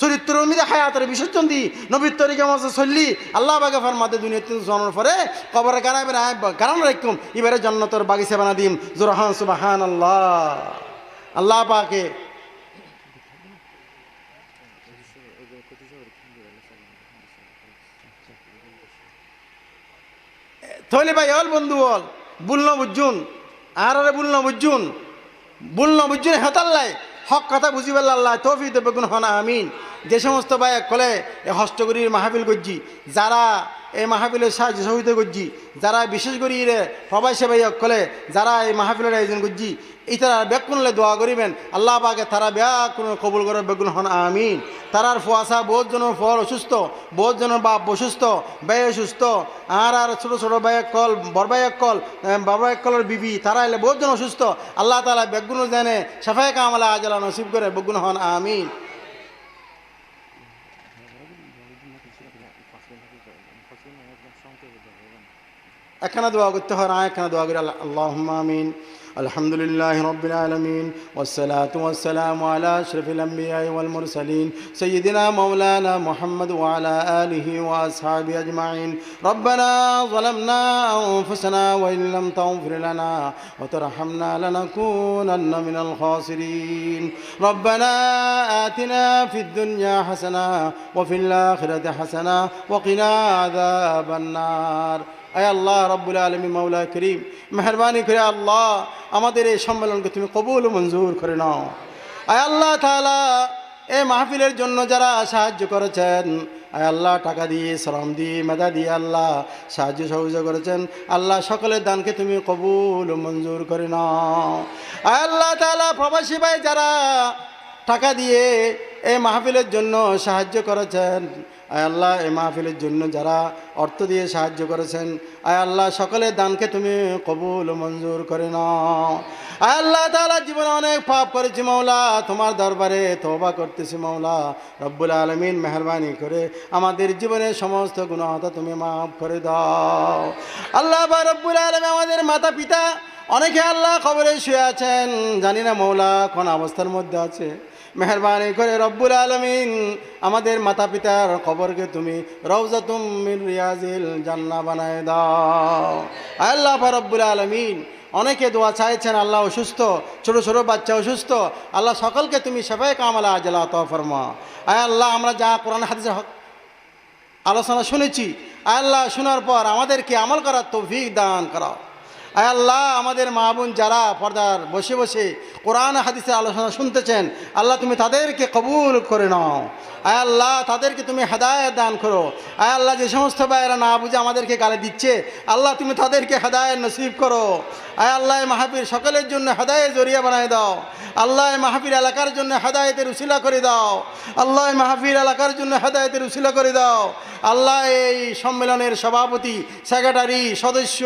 চরিত্রের মধ্যে হায়াতের বিসর্জন দি নবীর তরিকা মতো চললি আল্লাহ পাকে ফরমাতে দুনিয়াতে জন্মের পরে কবরে গারাবে গারানো রাখুম এবারে জান্নাতের বাগিচা বানা দিম জোরহান সুবহানাল্লাহ আল্লাহ পাকে তাহলে ভাই অল বন্ধু বল বুলন বুঝুন আর বুলন বুঝুন হেতাল্লাই হক কথা বুঝি পারল আল্লাহ তৌফিক দেবে গুণ হনা আমিন যে সমস্ত ভাই কলে হস্তগরির মাহফিল করছি যারা এই মাহফিলের সাহায্য সহযোগিতা করছি যারা বিশেষ করে প্রবাসী ভাই কলে যারা এই মাহফিলের আয়োজন করছি এই তারা ব্যাকুণলে দোয়া করিবেন আল্লাহ পাকে তারা ব্যাকুণ কবুল করে বেগুন হন আমিন তারার ফুয়াশা বহুত জনের ফল অসুস্থ বহুত জনের বাপ অসুস্থ ব্যয় অসুস্থ আর ছোটো ছোটো ভাইয়ের কল বড় ভাইয়ের কল বাবা এক কলের বিবি তারা এলে বহুত জন অসুস্থ আল্লাহ তালা বেগুন জানে সাফাই কামলা আজলা নসিব করে বেগুন হন আমিন একখানা দোয়া করতে হয় না একখানা দোয়া করি আল্লাহুম্মা আমিন الحمد لله رب العالمين والصلاة والسلام على أشرف الأنبياء والمرسلين سيدنا مولانا محمد وعلى آله وأصحابه أجمعين ربنا ظلمنا أنفسنا وإن لم تغفر لنا وترحمنا لنكونن من الخاسرين ربنا آتنا في الدنيا حسنة وفي الآخرة حسنة وقنا عذاب النار আয় আল্লাহ রব্বুল আলামিন মাওলা করিম মেহেরবানি করে আল্লাহ আমাদের এই সম্মেলনকে তুমি কবুল ও মঞ্জুর করে নাও। আয় আল্লাহ তাআলা এই মাহফিলের জন্য যারা সাহায্য করেছেন, আয় আল্লাহ টাকা দিয়ে, শ্রম দিয়ে, মেধা দিয়ে আল্লাহ সাহায্য সহযোগিতা করেছেন, আল্লাহ সকলের দানকে তুমি কবুল ও মঞ্জুর করে নাও। আয় আল্লাহ তাআলা প্রবাসী ভাই যারা টাকা দিয়ে এই মাহফিলের জন্য সাহায্য করেছেন, আয় আল্লাহ এই মাহফিলের জন্য যারা অর্থ দিয়ে সাহায্য করেছেন, আয় আল্লাহ সকলের দানকে তুমি কবুল ও মঞ্জুর করে নাও। আয় আল্লাহ তাআলা জীবনে অনেক পাপ করেছি মাওলা, তোমার দরবারে তওবা করতেছি মাওলা রব্বুল আলামিন মেহেরবানি করে আমাদের জীবনের সমস্ত গুনাহটা তুমি মাফ করে দাও। আল্লাহ রব্বুল আলামিন আমাদের মাতা পিতা অনেকে আল্লাহ কবরে শুয়ে আছেন, জানি না মৌলা কোন অবস্থার মধ্যে আছে, মেহরবানি করে রব্বুল আলামিন আমাদের মাতা পিতার কবরকে তুমি রওজাতুম মিন রিয়াজিল জান্নাহ বানায় দাও। আল্লাহ রব্বুল আলামিন অনেকে দোয়া চাইছেন, আল্লাহ অসুস্থ, ছোটো ছোটো বাচ্চা অসুস্থ, আল্লাহ সকলকে তুমি শাফায়ে কামালা আজলা আতা ফরমা। আয় আল্লাহ আমরা যা কোরআন হাদিসের আলোচনা শুনেছি, আয় আল্লাহ শোনার পর আমাদেরকে আমল করার তৌফিক দান করাও। আয় আল্লাহ আমাদের মা বোন যারা পর্দার বসে বসে কোরআন হাদিসের আলোচনা শুনতেছেন, আল্লাহ তুমি তাদেরকে কবুল করে নাও। আয় আল্লাহ তাদেরকে তুমি হেদায়েত দান করো। আয় আল্লাহ যে সমস্ত ভাইয়েরা না বুঝে আমাদেরকে গালি দিচ্ছে, আল্লাহ তুমি তাদেরকে হেদায়েত নসিব করো। আয় আল্লাহ মাহফিল সকলের জন্য হেদায়েত জরিয়া বানায় দাও। আল্লাহ মাহফিল এলাকার জন্য হেদায়েতের উসিলা করে দাও। আল্লাহ মাহফিল এলাকার জন্য হেদায়েতের উসিলা করে দাও। আল্লাহ এই সম্মেলনের সভাপতি, সেক্রেটারি, সদস্য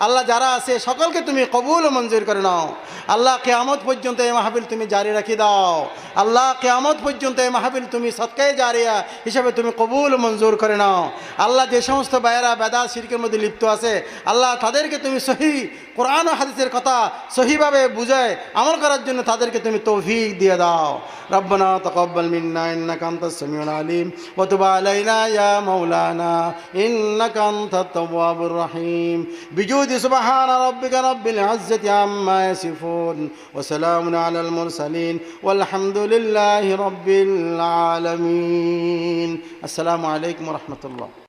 আল্লাহ যারা আছে সকলকে তুমি কবুল ও মঞ্জুর করে নাও। আল্লাহ কিয়ামত পর্যন্ত এই মাহফিল তুমি জারি রাখি দাও। আল্লাহ কিয়ামত পর্যন্ত এই মাহফিল তুমি সদকায়ে জারিয়া হিসেবে তুমি কবুল ও মঞ্জুর করে নাও। আল্লাহ যে সমস্ত ভাইয়েরা বেদাত শিরকের মধ্যে লিপ্ত আছে, আল্লাহ তাদেরকে তুমি সহি কোরআন ও হাদিসের কথা সহিভাবে বুঝায় আমল করার জন্য তাদেরকে তুমি তৌফিক দিয়ে দাও। রব্বানা তাকাব্বাল মিন্না ইন্নাকা আনতাস সামিউল আলিম ওয়া তুব আলাইনা ইয়া মাওলানা ইন্নাকা আনতাত তাওয়াবুর রহিম বিজুদি সুবহানা রাব্বিকা রাব্বিল ইজ্জাতি আম্মা ইয়াসিফুন ওয়া সালামুন আলাল মুরসালিন ওয়ালহামদুলিল্লাহি রাব্বিল আলামিন। আসসালামু আলাইকুম ওয়া রাহমাতুল্লাহ।